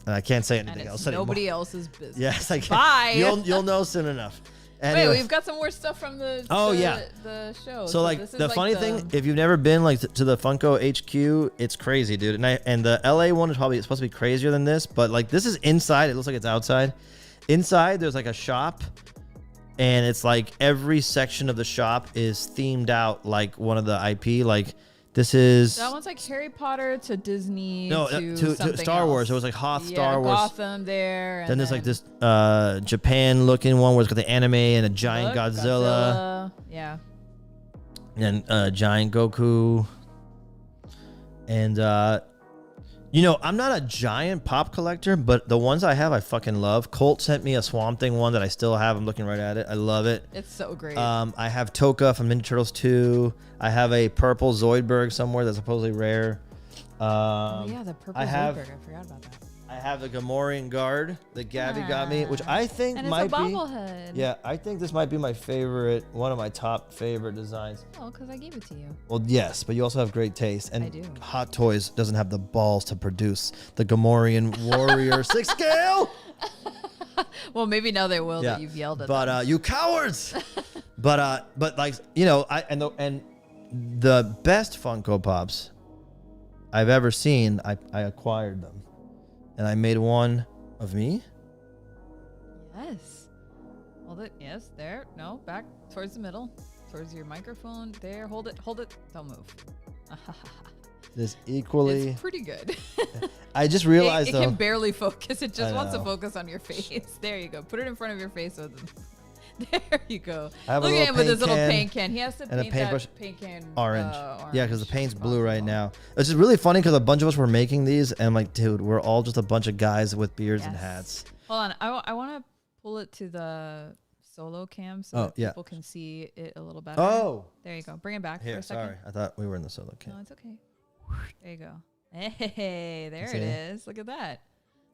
[SPEAKER 2] And I can't say anything else anymore.
[SPEAKER 1] Nobody else's business.
[SPEAKER 2] Yes, I can.
[SPEAKER 1] Bye.
[SPEAKER 2] You'll know soon enough. Anyway.
[SPEAKER 1] Wait, we've got some more stuff from the show.
[SPEAKER 2] So the funny thing, if you've never been to the Funko HQ, it's crazy, dude. And the LA one is probably supposed to be crazier than this, but this is inside. It looks like it's outside. Inside, there's a shop, and it's every section of the shop is themed out like one of the IP. This is
[SPEAKER 1] that one's Harry Potter to Disney.
[SPEAKER 2] No, to Star Wars. It was Hoth Star Wars.
[SPEAKER 1] Gotham there.
[SPEAKER 2] Then there's this Japan looking one where it's got the anime and a giant Godzilla.
[SPEAKER 1] Yeah.
[SPEAKER 2] And giant Goku. And I'm not a giant pop collector, but the ones I have I fucking love. Colt sent me a Swamp Thing one that I still have. I'm looking right at it. I love it.
[SPEAKER 1] It's so great.
[SPEAKER 2] I have Toka from Ninja Turtles 2. I have a purple Zoidberg somewhere that's supposedly rare.
[SPEAKER 1] the purple Zoidberg. I forgot about that.
[SPEAKER 2] I have the Gamorrean guard that Gabby got me, which I think
[SPEAKER 1] and
[SPEAKER 2] might
[SPEAKER 1] it's a
[SPEAKER 2] be.
[SPEAKER 1] bobblehead.
[SPEAKER 2] Yeah, I think this might be my favorite, one of my top favorite designs.
[SPEAKER 1] Oh, because I gave it to you.
[SPEAKER 2] Well, yes, but you also have great taste. And
[SPEAKER 1] I do.
[SPEAKER 2] Hot Toys doesn't have the balls to produce the Gamorrean Warrior 6 scale.
[SPEAKER 1] Well, maybe now they will that you've yelled at them.
[SPEAKER 2] But you cowards. but like, you know, and the best Funko Pops I've ever seen, I acquired them. And I made one of me.
[SPEAKER 1] Yes. Hold it. Yes, there. No, back towards the middle. Towards your microphone. There. Hold it. Hold it. Don't move.
[SPEAKER 2] This equally.
[SPEAKER 1] It's pretty good.
[SPEAKER 2] I just realized
[SPEAKER 1] it
[SPEAKER 2] though.
[SPEAKER 1] It can barely focus. It just wants to
[SPEAKER 2] know.
[SPEAKER 1] focus on your face. There you go. Put it in front of your face. So there you go.
[SPEAKER 2] I have
[SPEAKER 1] Look
[SPEAKER 2] a
[SPEAKER 1] at him with his little
[SPEAKER 2] can
[SPEAKER 1] paint can. He has to
[SPEAKER 2] and a
[SPEAKER 1] paint
[SPEAKER 2] paintbrush.
[SPEAKER 1] that paint can
[SPEAKER 2] Orange.
[SPEAKER 1] orange.
[SPEAKER 2] Yeah, because the paint's blue right
[SPEAKER 1] Possible.
[SPEAKER 2] now. It's just really funny because a bunch of us were making these, and I'm like, dude, we're all just a bunch of guys with beards and
[SPEAKER 1] Yes.
[SPEAKER 2] hats.
[SPEAKER 1] Hold on. I want to pull it to the solo cam so that people can see it a little better.
[SPEAKER 2] Oh.
[SPEAKER 1] There you go. Bring it back for
[SPEAKER 2] Here,
[SPEAKER 1] a second.
[SPEAKER 2] sorry. I thought we were in the solo cam.
[SPEAKER 1] No, it's okay. There you go. Hey, there it is. Look at that.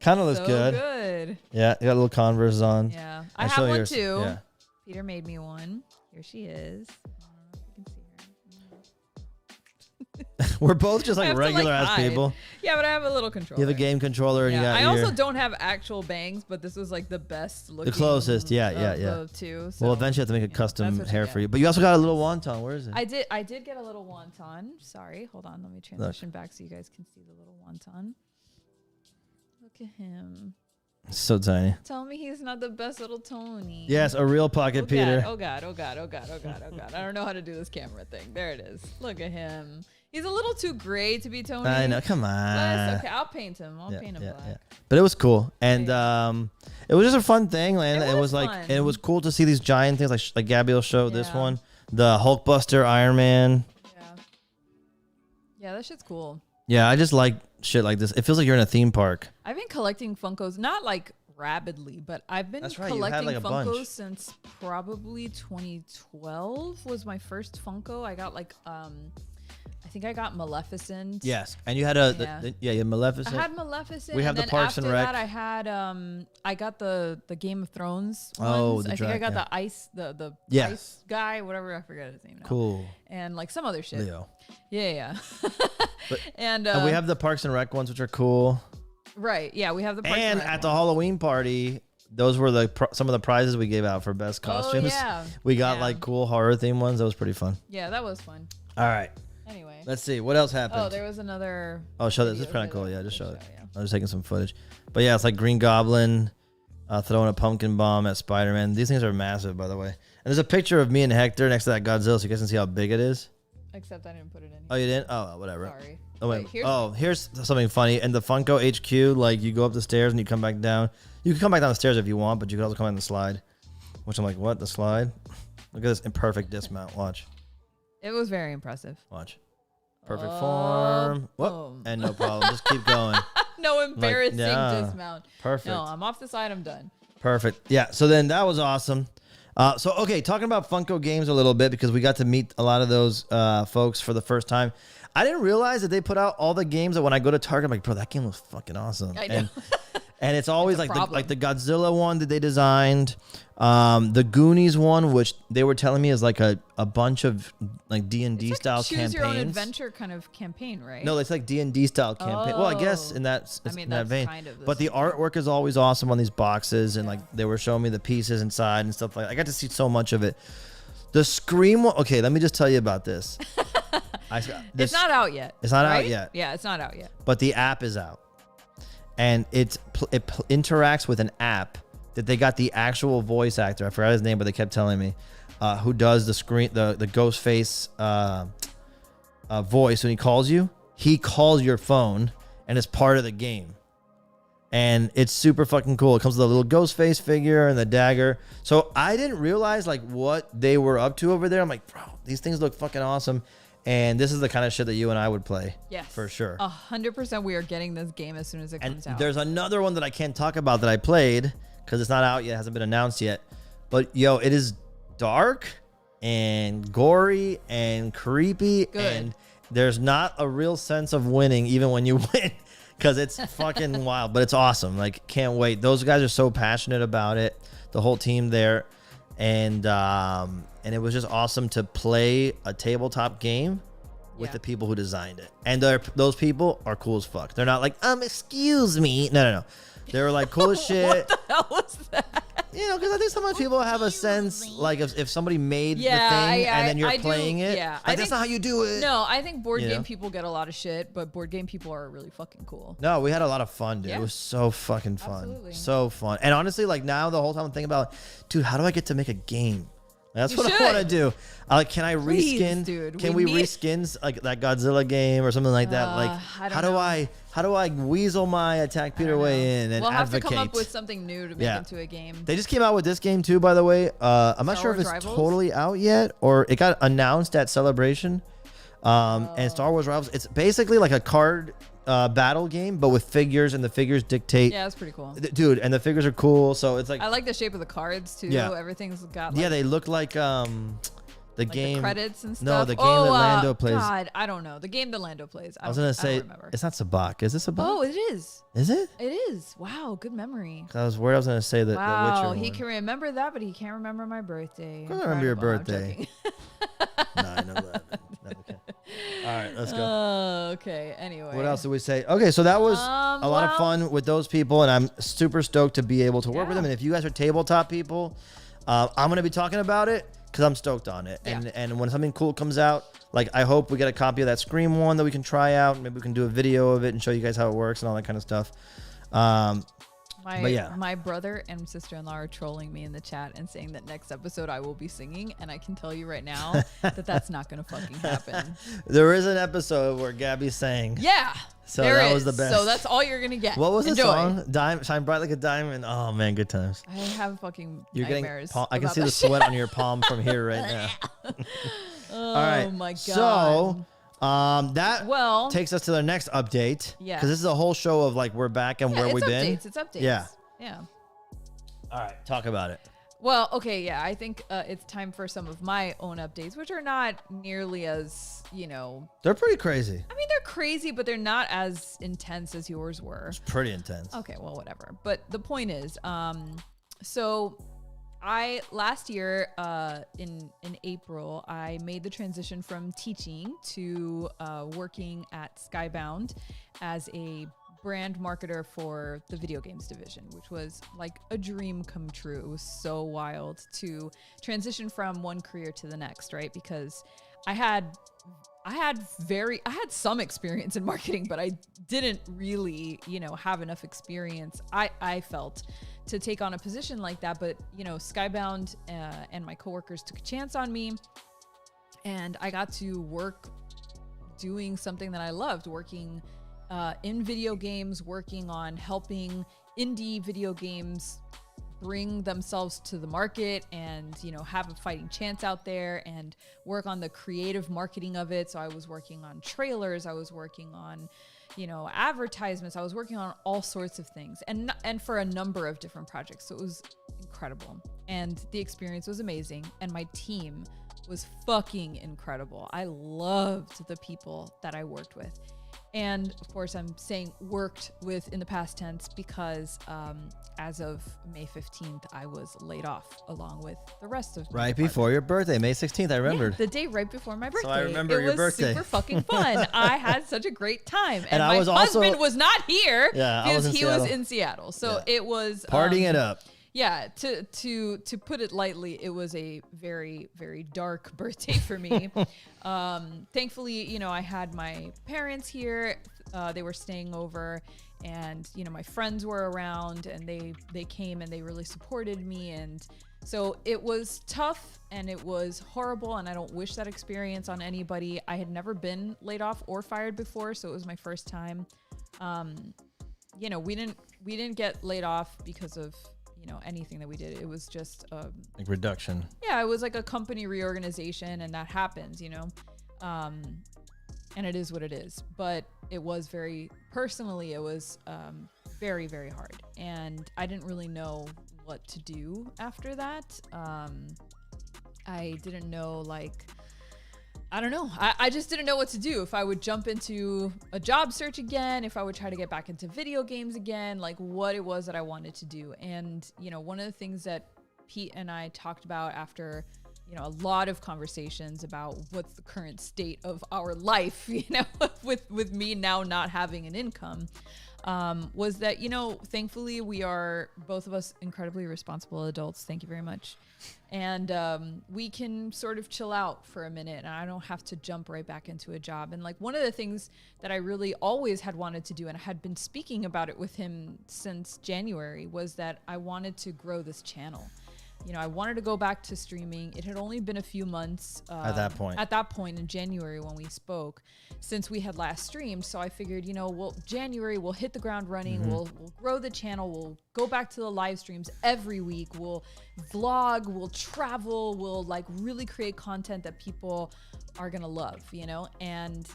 [SPEAKER 2] Kind of looks
[SPEAKER 1] So
[SPEAKER 2] good.
[SPEAKER 1] good.
[SPEAKER 2] Yeah, you got little Converse on.
[SPEAKER 1] Yeah.
[SPEAKER 2] I
[SPEAKER 1] I
[SPEAKER 2] show
[SPEAKER 1] have one
[SPEAKER 2] yours.
[SPEAKER 1] too.
[SPEAKER 2] Yeah.
[SPEAKER 1] Peter made me one. Here she is. I don't know if you can see her.
[SPEAKER 2] We're both just
[SPEAKER 1] I
[SPEAKER 2] like
[SPEAKER 1] have to,
[SPEAKER 2] regular ass
[SPEAKER 1] hide.
[SPEAKER 2] people.
[SPEAKER 1] Yeah, but I have a little controller.
[SPEAKER 2] You have a game controller and you got
[SPEAKER 1] I
[SPEAKER 2] your...
[SPEAKER 1] also don't have actual bangs, but this was like the best looking.
[SPEAKER 2] The closest, yeah.
[SPEAKER 1] The two. So,
[SPEAKER 2] We'll eventually have to make a
[SPEAKER 1] that's
[SPEAKER 2] custom
[SPEAKER 1] what you
[SPEAKER 2] hair
[SPEAKER 1] get.
[SPEAKER 2] for you. But you also got a little wonton. Where is it?
[SPEAKER 1] I did get a little wonton. Sorry, hold on. Let me transition back so you guys can see the little wonton. Look at him.
[SPEAKER 2] It's so tiny.
[SPEAKER 1] Tell me he's not the best little Tony.
[SPEAKER 2] Yes, a real pocket, Peter.
[SPEAKER 1] Oh God. Oh God. I don't know how to do this camera thing. There it is. Look at him. He's a little too gray to be Tony.
[SPEAKER 2] I know. Come on.
[SPEAKER 1] That's okay. I'll paint him. I'll paint him black.
[SPEAKER 2] Yeah. But it was cool, and it was just a fun thing, and it was like,
[SPEAKER 1] fun.
[SPEAKER 2] and it was cool to see these giant things, like Gabby will show this
[SPEAKER 1] Yeah.
[SPEAKER 2] one, the Hulkbuster Iron Man.
[SPEAKER 1] Yeah, that shit's cool.
[SPEAKER 2] Yeah, I just like shit like this. It feels like you're in a theme park.
[SPEAKER 1] I've been collecting Funkos, not like rabidly, but I've been
[SPEAKER 2] That's right, you had,
[SPEAKER 1] collecting
[SPEAKER 2] like, a bunch.
[SPEAKER 1] Funkos since probably 2012 was my first Funko. I got like I think I got Maleficent.
[SPEAKER 2] Yes, and you had you had Maleficent.
[SPEAKER 1] I had Maleficent.
[SPEAKER 2] We have
[SPEAKER 1] and
[SPEAKER 2] the
[SPEAKER 1] then
[SPEAKER 2] Parks
[SPEAKER 1] after
[SPEAKER 2] and Rec.
[SPEAKER 1] that I had I got the Game of Thrones
[SPEAKER 2] Oh,
[SPEAKER 1] ones.
[SPEAKER 2] the
[SPEAKER 1] I think I got
[SPEAKER 2] yeah.
[SPEAKER 1] the ice the
[SPEAKER 2] Yes.
[SPEAKER 1] ice guy, whatever, I forget his name now.
[SPEAKER 2] Cool.
[SPEAKER 1] And like some other shit.
[SPEAKER 2] Leo.
[SPEAKER 1] Yeah. and
[SPEAKER 2] we have the Parks and Rec ones, which are cool.
[SPEAKER 1] right. Yeah, we have the Parks
[SPEAKER 2] And
[SPEAKER 1] Rec
[SPEAKER 2] at the
[SPEAKER 1] ones.
[SPEAKER 2] Halloween party, those were some of the prizes we gave out for best costumes.
[SPEAKER 1] Oh, yeah.
[SPEAKER 2] We got
[SPEAKER 1] Yeah.
[SPEAKER 2] like cool horror theme ones. That was pretty fun.
[SPEAKER 1] Yeah, that was fun.
[SPEAKER 2] All right.
[SPEAKER 1] Anyway.
[SPEAKER 2] Let's see. What else happened?
[SPEAKER 1] Oh, there was another.
[SPEAKER 2] Oh, show this. This is
[SPEAKER 1] video
[SPEAKER 2] kind of cool.
[SPEAKER 1] that
[SPEAKER 2] Yeah,
[SPEAKER 1] I
[SPEAKER 2] just show
[SPEAKER 1] could
[SPEAKER 2] it.
[SPEAKER 1] yeah.
[SPEAKER 2] I was taking some footage. But yeah, it's like Green Goblin throwing a pumpkin bomb at Spider-Man. These things are massive, by the way. And there's a picture of me and Hector next to that Godzilla so you guys can see how big it is.
[SPEAKER 1] Except I didn't put it in.
[SPEAKER 2] Oh, you didn't? Oh, whatever.
[SPEAKER 1] Sorry.
[SPEAKER 2] Oh, wait.
[SPEAKER 1] Here's
[SPEAKER 2] Here's something funny. In the Funko HQ, like you go up the stairs and you come back down. You can come back down the stairs if you want, but you can also come down the slide. Which I'm like, what? The slide? Look at this imperfect dismount. Watch.
[SPEAKER 1] It was very impressive.
[SPEAKER 2] Watch. Perfect
[SPEAKER 1] Oh,
[SPEAKER 2] form. Whoop.
[SPEAKER 1] boom.
[SPEAKER 2] And no problem. Just keep going.
[SPEAKER 1] No embarrassing
[SPEAKER 2] yeah.
[SPEAKER 1] dismount.
[SPEAKER 2] Perfect.
[SPEAKER 1] No, I'm off the side. I'm done.
[SPEAKER 2] Perfect. Yeah. So then that was awesome. Okay, talking about Funko games a little bit because we got to meet a lot of those folks for the first time. I didn't realize that they put out all the games that when I go to Target, I'm like, bro, that game was fucking awesome.
[SPEAKER 1] I know.
[SPEAKER 2] And it's always
[SPEAKER 1] That's a
[SPEAKER 2] like the
[SPEAKER 1] problem.
[SPEAKER 2] Godzilla one that they designed, the Goonies one, which they were telling me is like a bunch of like D&D
[SPEAKER 1] It's
[SPEAKER 2] style
[SPEAKER 1] like a choose
[SPEAKER 2] campaigns.
[SPEAKER 1] your own adventure kind of campaign, right?
[SPEAKER 2] No, it's like D&D style campaign. Well, I guess
[SPEAKER 1] Oh.
[SPEAKER 2] in that,
[SPEAKER 1] I mean,
[SPEAKER 2] in that
[SPEAKER 1] that's
[SPEAKER 2] vein.
[SPEAKER 1] kind of the
[SPEAKER 2] But the
[SPEAKER 1] same.
[SPEAKER 2] artwork is always awesome on these boxes, and like they were showing me the pieces inside and stuff like that. I got to see so much of it. The Scream one. Okay, let me just tell you about this.
[SPEAKER 1] It's not out yet.
[SPEAKER 2] It's not out
[SPEAKER 1] right?
[SPEAKER 2] yet.
[SPEAKER 1] Yeah, it's not out yet.
[SPEAKER 2] But the app is out, and it interacts with an app that they got the actual voice actor. I forgot his name, but they kept telling me who does the ghost face voice when he calls you. He calls your phone, and it's part of the game. And it's super fucking cool. It comes with a little ghost face figure and the dagger. So I didn't realize like what they were up to over there. I'm like, bro, these things look fucking awesome. And this is the kind of shit that you and I would play.
[SPEAKER 1] Yes.
[SPEAKER 2] For sure.
[SPEAKER 1] 100% we are getting this game as soon as it
[SPEAKER 2] And
[SPEAKER 1] comes out.
[SPEAKER 2] there's another one that I can't talk about that I played because it's not out yet, hasn't been announced yet. But yo, it is dark and gory and creepy.
[SPEAKER 1] Good.
[SPEAKER 2] And there's not a real sense of winning even when you win. because it's fucking wild, but it's awesome. Like, can't wait. Those guys are so passionate about it. The whole team there, and it was just awesome to play a tabletop game with the people who designed it. And those people are cool as fuck. They're not like, excuse me. No. They were like cool as shit.
[SPEAKER 1] What the hell was that?
[SPEAKER 2] You know, because I think sometimes people have a sense, like if somebody made the thing and then you're playing it, like that's not how you do it.
[SPEAKER 1] No, I think board game people get a lot of shit, but board game people are really fucking cool.
[SPEAKER 2] No, we had a lot of fun, dude.
[SPEAKER 1] Yeah.
[SPEAKER 2] It was so fucking fun.
[SPEAKER 1] Absolutely.
[SPEAKER 2] So fun. And honestly, like now the whole time I'm thinking about, dude, how do I get to make a game? That's what I want to do. Can I reskin?
[SPEAKER 1] Dude,
[SPEAKER 2] can we reskin like that Godzilla game or something like that? Like, how do I weasel my Attack Peter way in and
[SPEAKER 1] we'll
[SPEAKER 2] advocate?
[SPEAKER 1] We'll have to come up with something new to make into a game.
[SPEAKER 2] They just came out with this game too, by the way. I'm not sure if it's totally out yet or it got announced at Celebration. And Star Wars Rivals, it's basically like a card battle game, but with figures, and the figures dictate.
[SPEAKER 1] Yeah, it's pretty cool,
[SPEAKER 2] dude. And the figures are cool, so it's like
[SPEAKER 1] I like the shape of the cards too.
[SPEAKER 2] Yeah.
[SPEAKER 1] Everything's got
[SPEAKER 2] they look like the game,
[SPEAKER 1] the credits and stuff.
[SPEAKER 2] No, the game that Lando plays.
[SPEAKER 1] God, I don't know. The game that Lando plays.
[SPEAKER 2] I was gonna say it's not Sabacc. Is it Sabacc?
[SPEAKER 1] Oh, it is.
[SPEAKER 2] Is it?
[SPEAKER 1] It is. Wow, good memory.
[SPEAKER 2] I was worried I was gonna say that.
[SPEAKER 1] Wow,
[SPEAKER 2] the Witcher
[SPEAKER 1] he
[SPEAKER 2] one.
[SPEAKER 1] can remember that, but he can't remember my birthday.
[SPEAKER 2] I remember your birthday. 9/11. Okay. All right, let's go.
[SPEAKER 1] Okay. Anyway.
[SPEAKER 2] What else did we say? Okay, so that was a lot of fun with those people, and I'm super stoked to be able to work with them. And if you guys are tabletop people, I'm gonna be talking about it because I'm stoked on it. And when something cool comes out, like I hope we get a copy of that Scream one that we can try out. Maybe we can do a video of it and show you guys how it works and all that kind of stuff.
[SPEAKER 1] My brother and sister-in-law are trolling me in the chat and saying that next episode I will be singing, and I can tell you right now that that's not gonna fucking happen.
[SPEAKER 2] There is an episode where Gabby sang.
[SPEAKER 1] Yeah.
[SPEAKER 2] So that was the best.
[SPEAKER 1] So that's all you're gonna get.
[SPEAKER 2] What was the song? Shine bright like a diamond. Oh man, good times.
[SPEAKER 1] I have fucking
[SPEAKER 2] You're
[SPEAKER 1] nightmares.
[SPEAKER 2] I can see the sweat on your palm from here right now.
[SPEAKER 1] Oh
[SPEAKER 2] all right.
[SPEAKER 1] my god.
[SPEAKER 2] So that takes us to the next update.
[SPEAKER 1] Yeah.
[SPEAKER 2] Because this is a whole show of like we're back and where we've been.
[SPEAKER 1] It's updates.
[SPEAKER 2] Yeah.
[SPEAKER 1] Yeah.
[SPEAKER 2] All right. Talk about it.
[SPEAKER 1] Well, okay, yeah, I think it's time for some of my own updates, which are not nearly as,
[SPEAKER 2] They're pretty crazy.
[SPEAKER 1] I mean, they're crazy, but they're not as intense as yours were.
[SPEAKER 2] It's pretty intense.
[SPEAKER 1] Okay, well, whatever. But the point is, so last year in April, I made the transition from teaching to working at Skybound as a brand marketer for the video games division, which was like a dream come true. It was so wild to transition from one career to the next, right? Because I had some experience in marketing, but I didn't really, have enough experience, I felt, to take on a position like that. But, Skybound and my coworkers took a chance on me, and I got to work doing something that I loved, working in video games, working on helping indie video games bring themselves to the market and, have a fighting chance out there and work on the creative marketing of it. So I was working on trailers, I was working on, advertisements, I was working on all sorts of things and for a number of different projects. So it was incredible. And the experience was amazing. And my team was fucking incredible. I loved the people that I worked with. And of course, I'm saying worked with in the past tense because as of May 15th, I was laid off along with the rest of
[SPEAKER 2] right before your birthday, May 16th. I remembered.
[SPEAKER 1] Yeah, the day right before my birthday.
[SPEAKER 2] So I remember your birthday.
[SPEAKER 1] It was super fucking fun. I had such a great time. And
[SPEAKER 2] my
[SPEAKER 1] husband was not here
[SPEAKER 2] because
[SPEAKER 1] he was in Seattle. So it was
[SPEAKER 2] partying it up.
[SPEAKER 1] Yeah, to put it lightly, it was a very, very dark birthday for me. Thankfully, I had my parents here. They were staying over, and my friends were around, and they came and they really supported me. And so it was tough and it was horrible, and I don't wish that experience on anybody. I had never been laid off or fired before, so it was my first time. We didn't get laid off because of anything that we did. It was just
[SPEAKER 2] like reduction. Yeah,
[SPEAKER 1] it was like a company reorganization, and that happens, and it is what it is. But it was personally, it was very, very hard, and I didn't really know what to do after that. I didn't know, I don't know. I just didn't know what to do. If I would jump into a job search again, if I would try to get back into video games again, like what it was that I wanted to do. And, you know, one of the things that Pete and I talked about after, you know, a lot of conversations about what's the current state of our life, you know, with me now not having an income, was that, you know, thankfully we are both of us incredibly responsible adults. Thank you very much. And we can sort of chill out for a minute, and I don't have to jump right back into a job. And like one of the things that I really always had wanted to do, and I had been speaking about it with him since January, was that I wanted to grow this channel. You know, I wanted to go back to streaming. It had only been a few months
[SPEAKER 2] at that point
[SPEAKER 1] in January when we spoke, since we had last streamed. So I figured, you know, well, January we'll hit the ground running. We'll grow the channel. We'll go back to the live streams every week. We'll vlog. We'll travel. We'll like really create content that people are gonna love. You know, and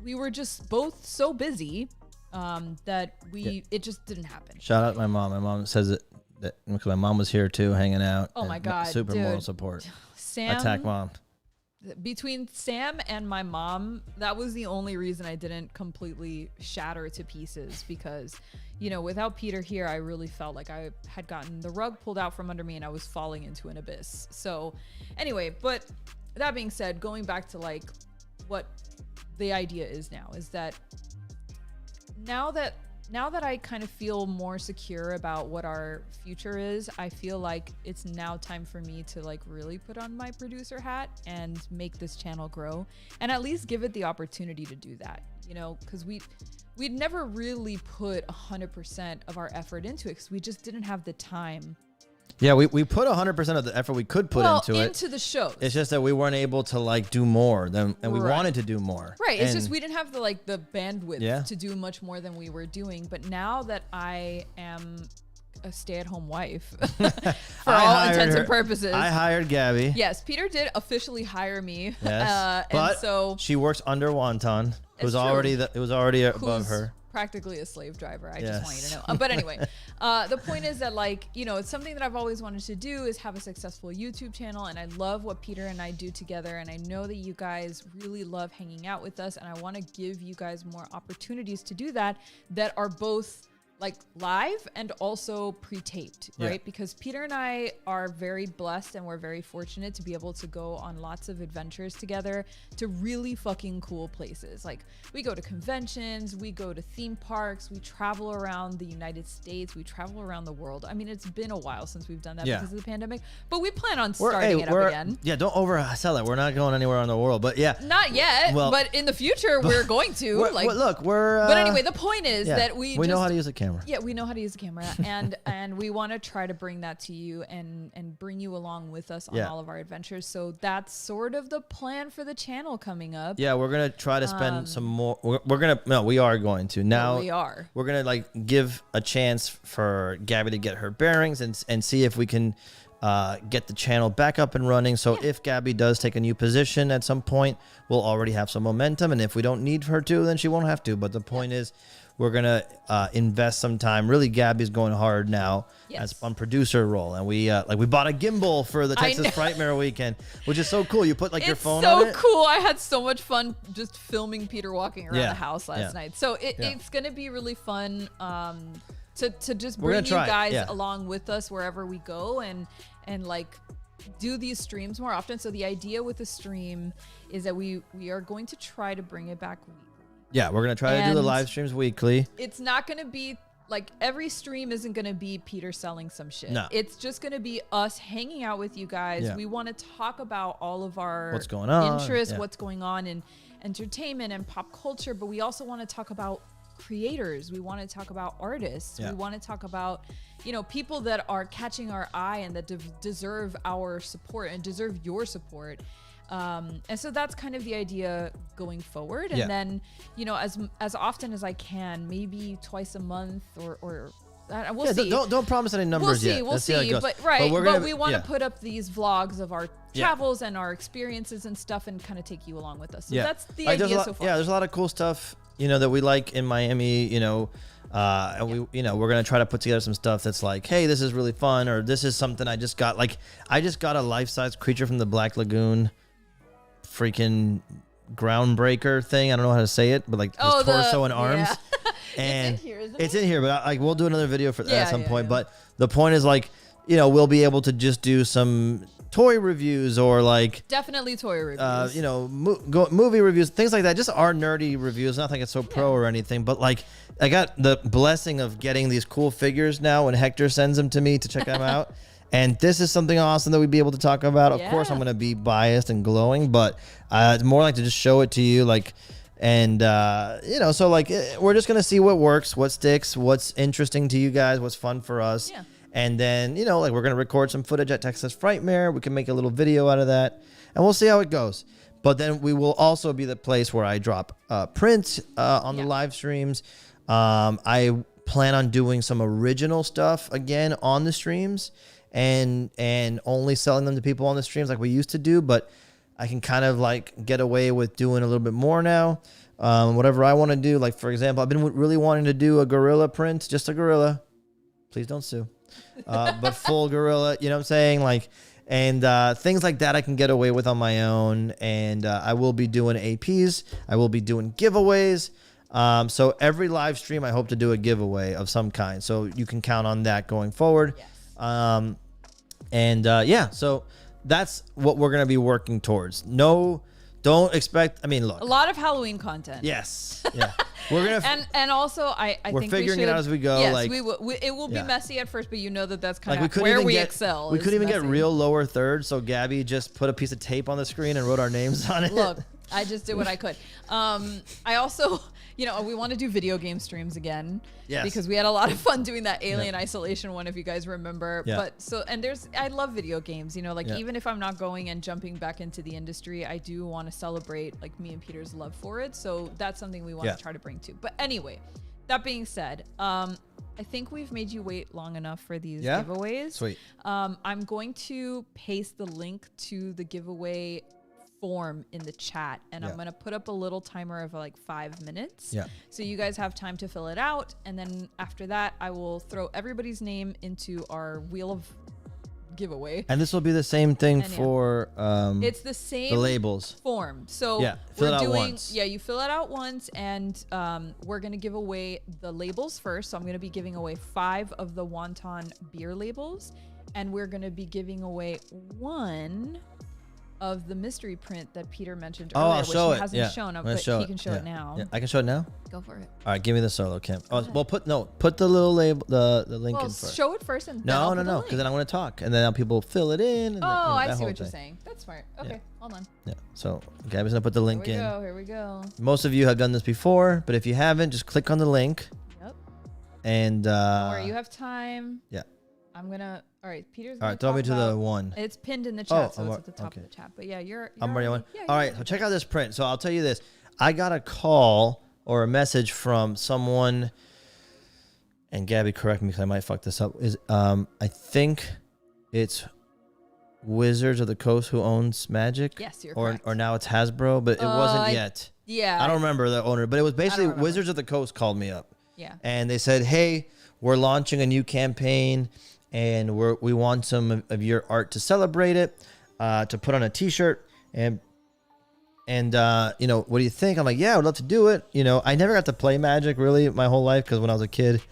[SPEAKER 1] we were just both so busy that it just didn't happen.
[SPEAKER 2] Shout out my mom. My mom says it. Because my mom was here too, hanging out.
[SPEAKER 1] Oh my God,
[SPEAKER 2] super
[SPEAKER 1] dude.
[SPEAKER 2] moral support.
[SPEAKER 1] Sam,
[SPEAKER 2] attack mom.
[SPEAKER 1] Between Sam and my mom, that was the only reason I didn't completely shatter to pieces, because, you know, without Peter here, I really felt like I had gotten the rug pulled out from under me and I was falling into an abyss. So anyway, but that being said, going back to like what the idea is now, is that now that I kind of feel more secure about what our future is, I feel like it's now time for me to like really put on my producer hat and make this channel grow, and at least give it the opportunity to do that, you know, because we'd never really put 100% of our effort into it because we just didn't have the time.
[SPEAKER 2] Yeah, we put 100% of the effort we could put into
[SPEAKER 1] the shows.
[SPEAKER 2] It's just that we weren't able to like do more than, and we wanted to do more.
[SPEAKER 1] Right. It's just we didn't have the bandwidth to do much more than we were doing. But now that I am a stay-at-home wife, for all intents and purposes,
[SPEAKER 2] I hired Gabby.
[SPEAKER 1] Yes, Peter did officially hire me.
[SPEAKER 2] Yes, but
[SPEAKER 1] and so
[SPEAKER 2] she works under Wonton. It was already above her.
[SPEAKER 1] Practically a slave driver. I just want you to know. But anyway, the point is that, like, you know, it's something that I've always wanted to do, is have a successful YouTube channel. And I love what Peter and I do together. And I know that you guys really love hanging out with us. And I want to give you guys more opportunities to do that are both like live and also pre-taped, right? Because Peter and I are very blessed and we're very fortunate to be able to go on lots of adventures together to really fucking cool places. Like, we go to conventions, we go to theme parks, we travel around the United States, we travel around the world. I mean, it's been a while since we've done that because of the pandemic, but we plan on starting it up again.
[SPEAKER 2] Yeah, don't oversell it. We're not going anywhere on the world, but not yet.
[SPEAKER 1] Well, but in the future, we're going to. But anyway, the point is that we
[SPEAKER 2] know how to use a camera.
[SPEAKER 1] Yeah, we know how to use the camera, and we want to try to bring that to you and bring you along with us on all of our adventures. So that's sort of the plan for the channel coming up.
[SPEAKER 2] Yeah, we're gonna try to spend some more. We are going to now.
[SPEAKER 1] We are.
[SPEAKER 2] We're gonna like give a chance for Gabby to get her bearings and see if we can get the channel back up and running. So if Gabby does take a new position at some point, we'll already have some momentum. And if we don't need her to, then she won't have to. But the point is, we're going to invest some time. Really, Gabby's going hard now as on producer role. And we bought a gimbal for the Texas Frightmare weekend, which is so cool. You put like your phone on it.
[SPEAKER 1] It's so cool. I had so much fun just filming Peter walking around the house last night. So it's going to be really fun to just bring you guys along with us wherever we go and like do these streams more often. So the idea with the stream is that we are going to try to bring it back weekly.
[SPEAKER 2] Yeah, we're going to try to do the live streams weekly.
[SPEAKER 1] It's not going to be like every stream isn't going to be Peter selling some shit.
[SPEAKER 2] No.
[SPEAKER 1] It's just going to be us hanging out with you guys. Yeah. We want to talk about all of our
[SPEAKER 2] what's going on,
[SPEAKER 1] interests, what's going on in entertainment and pop culture, but we also want to talk about creators. We want to talk about artists. We want to talk about, you know, people that are catching our eye and that deserve our support and deserve your support. And so that's kind of the idea going forward. And then, you know, as often as I can, maybe twice a month or we'll see.
[SPEAKER 2] Don't promise any numbers yet.
[SPEAKER 1] We'll see. But we want to put up these vlogs of our travels and our experiences and stuff and kind of take you along with us. So that's the idea so far.
[SPEAKER 2] Yeah, there's a lot of cool stuff, you know, that we like in Miami, you know, and we, you know, we're going to try to put together some stuff that's like, hey, this is really fun, or this is something I just got a life-size creature from the Black Lagoon freaking groundbreaker thing. I don't know how to say it, but like his torso and arms.
[SPEAKER 1] Yeah.
[SPEAKER 2] And
[SPEAKER 1] it's in here, isn't
[SPEAKER 2] it's
[SPEAKER 1] it?
[SPEAKER 2] in here, but like we'll do another video for that at some point.
[SPEAKER 1] Yeah.
[SPEAKER 2] But the point is like, you know, we'll be able to just do some toy reviews or like
[SPEAKER 1] Definitely toy reviews.
[SPEAKER 2] you know, movie reviews, things like that. Just our nerdy reviews. Not like it's so pro or anything, but like I got the blessing of getting these cool figures now when Hector sends them to me to check them out. And this is something awesome that we'd be able to talk about. Of course, I'm going to be biased and glowing, but it's more like to just show it to you, like, and you know, so like we're just going to see what works, what sticks, what's interesting to you guys, what's fun for us.
[SPEAKER 1] Yeah.
[SPEAKER 2] And then, you know, like we're going to record some footage at Texas Frightmare. We can make a little video out of that, and we'll see how it goes. But then we will also be the place where I drop print on the live streams. I plan on doing some original stuff again on the streams. And only selling them to people on the streams like we used to do, but I can kind of like get away with doing a little bit more now. Whatever I want to do, like for example, I've been really wanting to do a gorilla print, just a gorilla. Please don't sue. But full gorilla, you know what I'm saying? Like, and things like that I can get away with on my own. And I will be doing APs. I will be doing giveaways. So every live stream, I hope to do a giveaway of some kind. So you can count on that going forward. Yes. So that's what we're going to be working towards. No, don't expect, I mean, look.
[SPEAKER 1] A lot of Halloween content.
[SPEAKER 2] Yes. Yeah. We're going to,
[SPEAKER 1] and also I
[SPEAKER 2] we're
[SPEAKER 1] think
[SPEAKER 2] figuring
[SPEAKER 1] we should,
[SPEAKER 2] it out as we go.
[SPEAKER 1] Yes,
[SPEAKER 2] like,
[SPEAKER 1] it will be messy at first, but you know that's kind
[SPEAKER 2] like
[SPEAKER 1] of where we excel.
[SPEAKER 2] We couldn't even
[SPEAKER 1] messy.
[SPEAKER 2] get real lower third. So Gabby just put a piece of tape on the screen and wrote our names on it.
[SPEAKER 1] Look, I just did what I could. I also, you know, we want to do video game streams again.
[SPEAKER 2] Yes.
[SPEAKER 1] Because we had a lot of fun doing that Alien Isolation one, if you guys remember.
[SPEAKER 2] Yeah.
[SPEAKER 1] But so, and I love video games, you know, like even if I'm not going and jumping back into the industry, I do want to celebrate like me and Peter's love for it. So that's something we want to try to bring to. But anyway, that being said, I think we've made you wait long enough for these giveaways.
[SPEAKER 2] Sweet.
[SPEAKER 1] I'm going to paste the link to the giveaway form in the chat, and I'm gonna put up a little timer of like 5 minutes, so you guys have time to fill it out, and then after that I will throw everybody's name into our wheel of giveaway.
[SPEAKER 2] And this will be the same thing for
[SPEAKER 1] it's the same
[SPEAKER 2] the labels
[SPEAKER 1] form, so
[SPEAKER 2] fill it out once.
[SPEAKER 1] You fill it out once, and we're gonna give away the labels first. So I'm gonna be giving away 5 of the Wonton beer labels, and we're gonna be giving away 1 of the mystery print that Peter mentioned earlier,
[SPEAKER 2] I'll show
[SPEAKER 1] which
[SPEAKER 2] it.
[SPEAKER 1] he hasn't shown up, but he can show it now.
[SPEAKER 2] Yeah. I can show it now?
[SPEAKER 1] Go for it.
[SPEAKER 2] All right, give me the solo cam. Oh, well, put the little label, the link in first.
[SPEAKER 1] Show it first and
[SPEAKER 2] no, because then I want to talk, and then people fill it in. And
[SPEAKER 1] I see what you're saying. That's smart. Okay, hold on.
[SPEAKER 2] Yeah. So Gabby's gonna put the link in.
[SPEAKER 1] Here we go.
[SPEAKER 2] Most of you have done this before, but if you haven't, just click on the link.
[SPEAKER 1] Yep.
[SPEAKER 2] And
[SPEAKER 1] don't worry, you have time.
[SPEAKER 2] Yeah.
[SPEAKER 1] I'm gonna. All right, Peter's.
[SPEAKER 2] All right, throw me to the one.
[SPEAKER 1] It's pinned in the chat, so it's at the top of the chat. But yeah,
[SPEAKER 2] I'm ready. One.
[SPEAKER 1] Yeah,
[SPEAKER 2] all right, so check out this print. So I'll tell you this: I got a call or a message from someone, and Gabby, correct me because I might fuck this up. I think it's Wizards of the Coast who owns Magic.
[SPEAKER 1] Yes, you're correct.
[SPEAKER 2] Or now it's Hasbro, but it wasn't yet.
[SPEAKER 1] Yeah.
[SPEAKER 2] I don't remember the owner, but it was basically Wizards of the Coast called me up.
[SPEAKER 1] Yeah.
[SPEAKER 2] And they said, "Hey, we're launching a new campaign, and we want some of your art to celebrate it, to put on a T-shirt, and you know, what do you think?" I'm like, "Yeah, I would love to do it." You know, I never got to play Magic really my whole life because when I was a kid,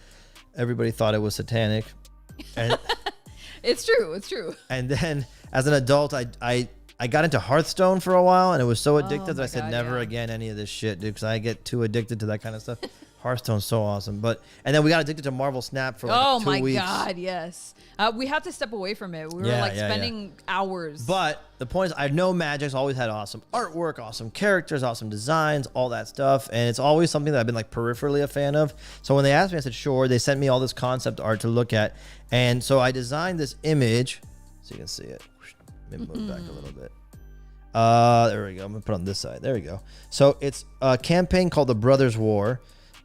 [SPEAKER 2] everybody thought it was satanic. And
[SPEAKER 1] It's true.
[SPEAKER 2] And then as an adult, I got into Hearthstone for a while, and it was so addictive that I said never again any of this shit, dude, because I get too addicted to that kind of stuff. Hearthstone's so awesome. And then we got addicted to Marvel Snap for like 2 weeks.
[SPEAKER 1] Oh my God, yes. We had to step away from it. We were spending hours.
[SPEAKER 2] But the point is, I know Magic's always had awesome artwork, awesome characters, awesome designs, all that stuff. And it's always something that I've been like peripherally a fan of. So when they asked me, I said, sure. They sent me all this concept art to look at. And so I designed this image. So you can see it. Let me move back a little bit. There we go. I'm going to put it on this side. There we go. So it's a campaign called The Brothers War.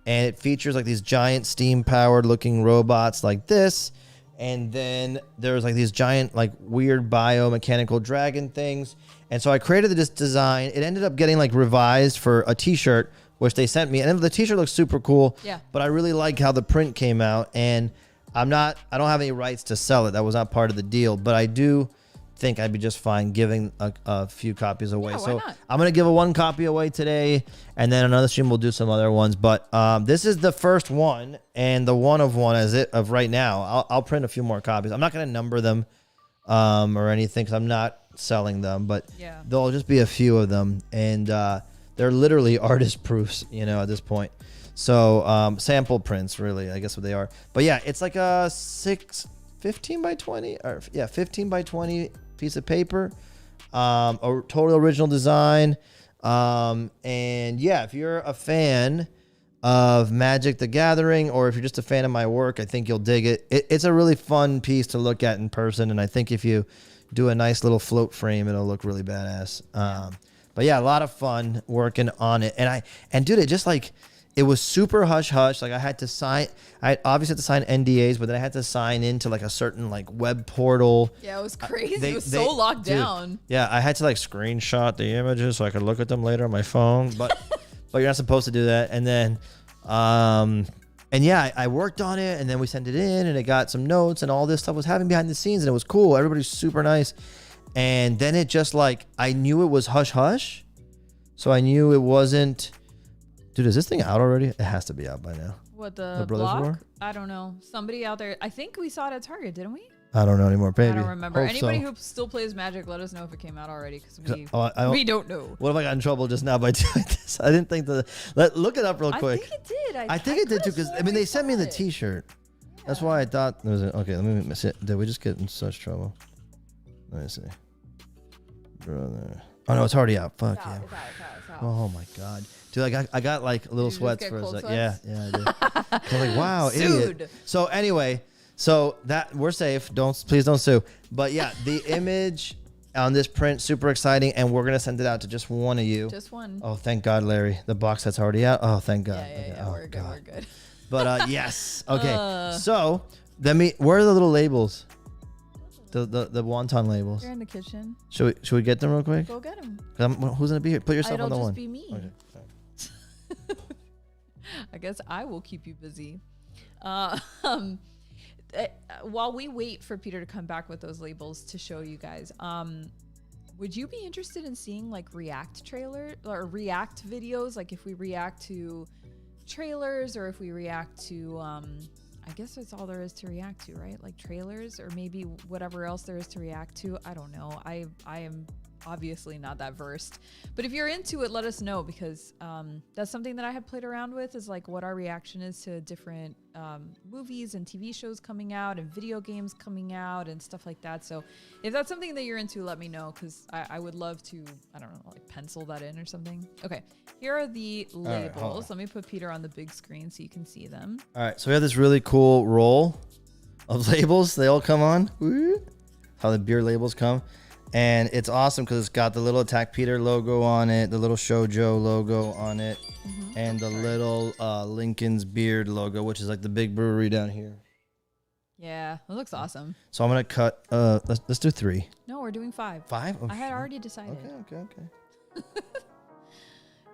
[SPEAKER 2] And it features like these giant steam-powered looking robots like this. And then there's like these giant like weird biomechanical dragon things. And so I created this design. It ended up getting like revised for a T-shirt, which they sent me. And the T-shirt looks super cool.
[SPEAKER 1] Yeah.
[SPEAKER 2] But I really like how the print came out. And I don't have any rights to sell it. That was not part of the deal. But I do think I'd be just fine giving a few copies away.
[SPEAKER 1] Yeah, why
[SPEAKER 2] So
[SPEAKER 1] not?
[SPEAKER 2] I'm going to give one copy away today, and then another stream we'll do some other ones. But this is the first one, and the one of one as it of right now. I'll print a few more copies. I'm not going to number them or anything because I'm not selling them, but there'll just be a few of them, and they're literally artist proofs, at this point. So sample prints, really, I guess what they are. But yeah, it's like a 15 by 20, or 15 by 20 piece of paper, a total original design. And yeah, if you're a fan of Magic the Gathering, or if you're just a fan of my work, I think you'll dig it. It's a really fun piece to look at in person, and I think if you do a nice little float frame, it'll look really badass. But yeah, a lot of fun working on it. And dude, it was super hush hush. Like I obviously had to sign NDAs, but then I had to sign into like a certain like web portal.
[SPEAKER 1] Yeah, it was crazy. It was so locked down.
[SPEAKER 2] Yeah, I had to like screenshot the images so I could look at them later on my phone, but but you're not supposed to do that. And then and yeah, I worked on it, and then we sent it in, and it got some notes, and all this stuff was happening behind the scenes, and it was cool. Everybody's super nice. And then it just like, I knew it was hush hush, so I knew it wasn't. Dude, is this thing out already? It has to be out by now.
[SPEAKER 1] What, the
[SPEAKER 2] Brothers
[SPEAKER 1] block?
[SPEAKER 2] War?
[SPEAKER 1] I don't know. Somebody out there. I think we saw it at Target, didn't we?
[SPEAKER 2] I don't know anymore, baby.
[SPEAKER 1] I don't remember.
[SPEAKER 2] Hope
[SPEAKER 1] Anybody
[SPEAKER 2] so.
[SPEAKER 1] who still plays Magic, let us know if it came out already, because we don't know.
[SPEAKER 2] What if I got in trouble just now by doing this? I didn't think look it up real quick.
[SPEAKER 1] I think it did.
[SPEAKER 2] I think it did too, because they sent me the T-shirt. Yeah. That's why I thought it was okay. Let me miss it. Did we just get in such trouble? Let me see. Brother. Oh no, it's already out. Fuck yeah.
[SPEAKER 1] It's out.
[SPEAKER 2] Oh my god, dude, I got like little sweats for a sec. Yeah, I did. I was like, wow,
[SPEAKER 1] Sued.
[SPEAKER 2] idiot. So anyway, that we're safe. Please don't sue. But yeah, the image on this print, super exciting, and we're gonna send it out to just one of you.
[SPEAKER 1] Just one.
[SPEAKER 2] Oh, thank God, Larry. The box that's already out. Oh, thank God.
[SPEAKER 1] Yeah.
[SPEAKER 2] Oh,
[SPEAKER 1] We're good. We're good.
[SPEAKER 2] But yes. Okay. So where are the little labels? The wonton labels.
[SPEAKER 1] They're in the kitchen.
[SPEAKER 2] Should we get them real quick?
[SPEAKER 1] Go get them.
[SPEAKER 2] Who's gonna be here? Put yourself
[SPEAKER 1] It'll
[SPEAKER 2] on the
[SPEAKER 1] just
[SPEAKER 2] one.
[SPEAKER 1] be me.
[SPEAKER 2] Okay.
[SPEAKER 1] I guess I will keep you busy. While we wait for Peter to come back with those labels to show you guys, would you be interested in seeing like React trailer or React videos? Like if we react to trailers, or if we react to I guess that's all there is to react to, right? Like trailers, or maybe whatever else there is to react to. I don't know. I am obviously not that versed, but if you're into it, let us know, because that's something that I have played around with, is like what our reaction is to different movies and TV shows coming out and video games coming out and stuff like that. So if that's something that you're into, let me know, because I would love to, I don't know, like pencil that in or something. Okay, here are the labels. Let me put Peter on the big screen so you can see them. All
[SPEAKER 2] right, so we have this really cool roll of labels. They all come on. Woo. How the beer labels come. And it's awesome because it's got the little Attack Peter logo on it, the little Shoujo logo on it, and the little Lincoln's Beard logo, which is like the big brewery down here.
[SPEAKER 1] Yeah, that looks awesome.
[SPEAKER 2] So I'm gonna cut. Let's do 3.
[SPEAKER 1] No, we're doing 5.
[SPEAKER 2] 5? Oh,
[SPEAKER 1] I had already decided.
[SPEAKER 2] Okay.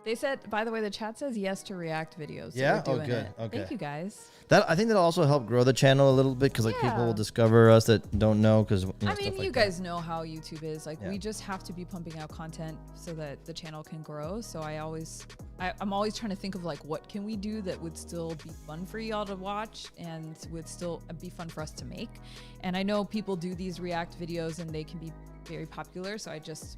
[SPEAKER 1] They said, by the way, the chat says yes to React videos. So
[SPEAKER 2] yeah.
[SPEAKER 1] we're doing
[SPEAKER 2] good.
[SPEAKER 1] it.
[SPEAKER 2] Okay.
[SPEAKER 1] Thank you guys.
[SPEAKER 2] I think that'll also help grow the channel a little bit, because like people will discover us that don't know, because
[SPEAKER 1] I mean, you guys know how YouTube is. Like we just have to be pumping out content so that the channel can grow. So I'm always trying to think of like, what can we do that would still be fun for y'all to watch and would still be fun for us to make. And I know people do these React videos and they can be very popular. So I just